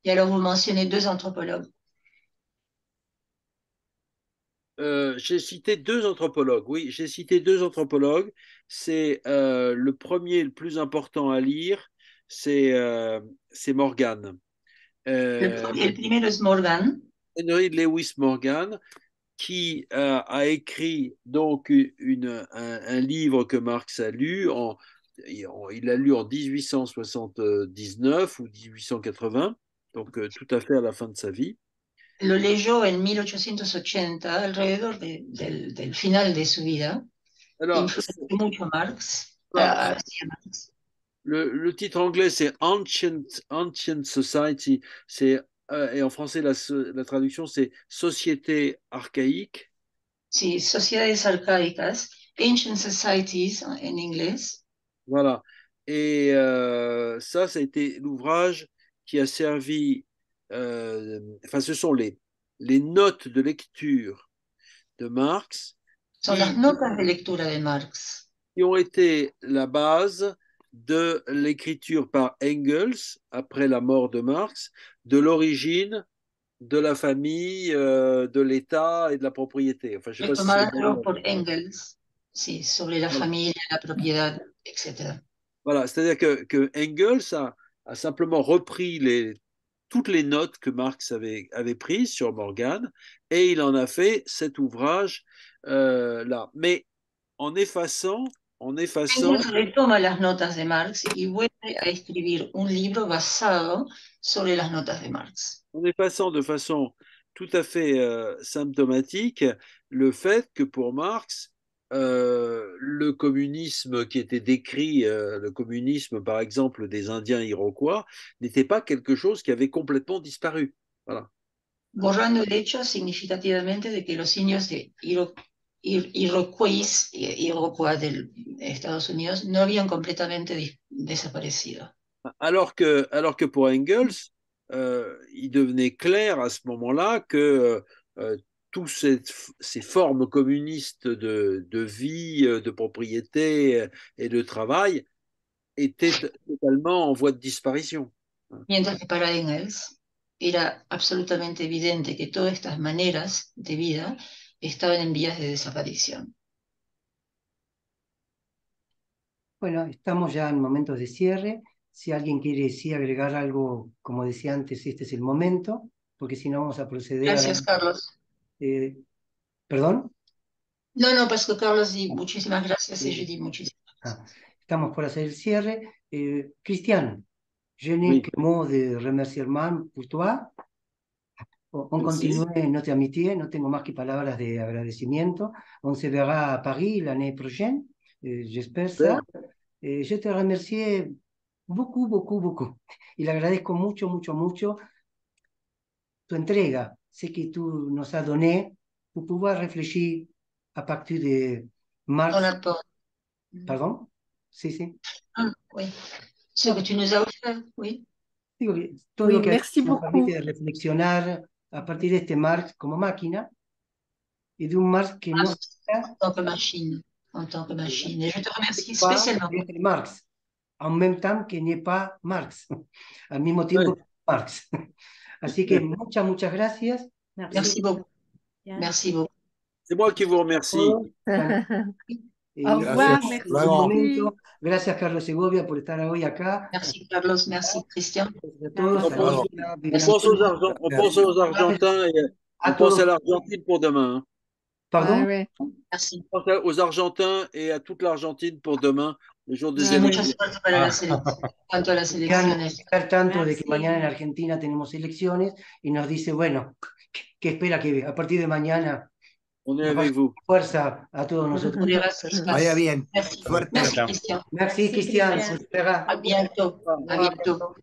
Et alors vous mentionnez deux anthropologues. J'ai cité deux anthropologues, oui, j'ai cité deux anthropologues. C'est le premier, le plus important à lire, c'est Morgan. El primero es Morgan. Henry Lewis Morgan, qui a écrit donc un livre que Marx a lu, il l'a lu en 1879 ou 1880, donc tout à fait à la fin de sa vie. Lo leyó en 1880, alrededor del final de su vida. Alors, influyó mucho Marx. Le titre anglais, c'est Ancient Society, et en français, la traduction, c'est Société archaïque. Sí, sociedades arcaicas, Ancient Societies en inglés. Voilà. Et ça a été l'ouvrage qui a servi, enfin, ce sont les notes de lecture de Marx. Son las notas de lectura de Marx. Qui ont été la base de l'écriture par Engels, après la mort de Marx, de l'origine de la famille, de l'État et de la propriété. Enfin, je sais pas si por Engels, sí, sobre la familia, la propiedad, etc. Voilà, c'est-à-dire que Engels a simplement repris toutes les notes que Marx avait prises sur Morgan, et il en a fait cet ouvrage là. Mais en effaçant... Engels retoma las notas de Marx y vuelve a escribir un libro basado sobre las notas de Marx. En effaçant de façon tout à fait symptomatique le fait que pour Marx, le communisme qui était décrit, le communisme par exemple des Indiens iroquois, n'était pas quelque chose qui avait complètement disparu. Voilà. Borrando el hecho significativamente de que los indios de Iroquois de Estados Unidos no habían completamente desaparecido. Alors que pour Engels, il devenait clair à ce moment-là que toutes ces formes communistes de vie, de propriété et de travail étaient totalement en voie de disparition. Mientras que para Engels era absolutamente evidente que todas estas maneras de vida estaban en vías de desaparición. Bueno, estamos ya en momentos de cierre. Si alguien quiere sí agregar algo, como decía antes, este es el momento, porque si no vamos a proceder Gracias, Carlos. ¿Perdón? No, parce que Carlos dit muchísimas gracias y yo di muchísimas gracias. Estamos por hacer el cierre. Christian, je n'ai que mot de remerciement pour toi. On continúe notre amitié, no tengo más que palabras de agradecimiento. On se verá a Paris l'année prochaine, j'espère ça. Je te remercie beaucoup, beaucoup, beaucoup. Y le agradezco mucho, mucho, mucho tu entrega. Sé que tú nos has donné pour pouvoir réfléchir à partir de Marx. Pardon? Sí, sí. Ah, oui. Ce que tu nous as offert, oui. Digo que todo oui, lo que merci nos beaucoup. permite reflexionar a partir de este Marx como máquina y de un Marx que no en tant que machine. En tant que machine. Et je te remercie spécialement. Marx, en même temps que n'est pas Marx, al mismo tiempo que Marx. Así que muchas, muchas gracias. Merci beaucoup. Merci beaucoup. C'est moi qui vous remercie. Au revoir, merci. Gracias, Carlos Segovia, por estar hoy acá. Merci, Carlos. Merci, Christian. On pense aux Argentins et on pense à l'Argentine pour demain. Pardon? Merci. On pense aux Argentins et à toute l'Argentine pour demain, le jour des élections. Mucha suerte para la selección. Cuanto a las elecciones. Estar tanto de que mañana en Argentina tenemos elecciones y nos dice, bueno, que espera que a partir de mañana on est avec vous. Fuerza a todos nosotros. Vaya bien. Merci. Suerte. Merci, Christian. Merci, Christian. À bientôt. À bientôt.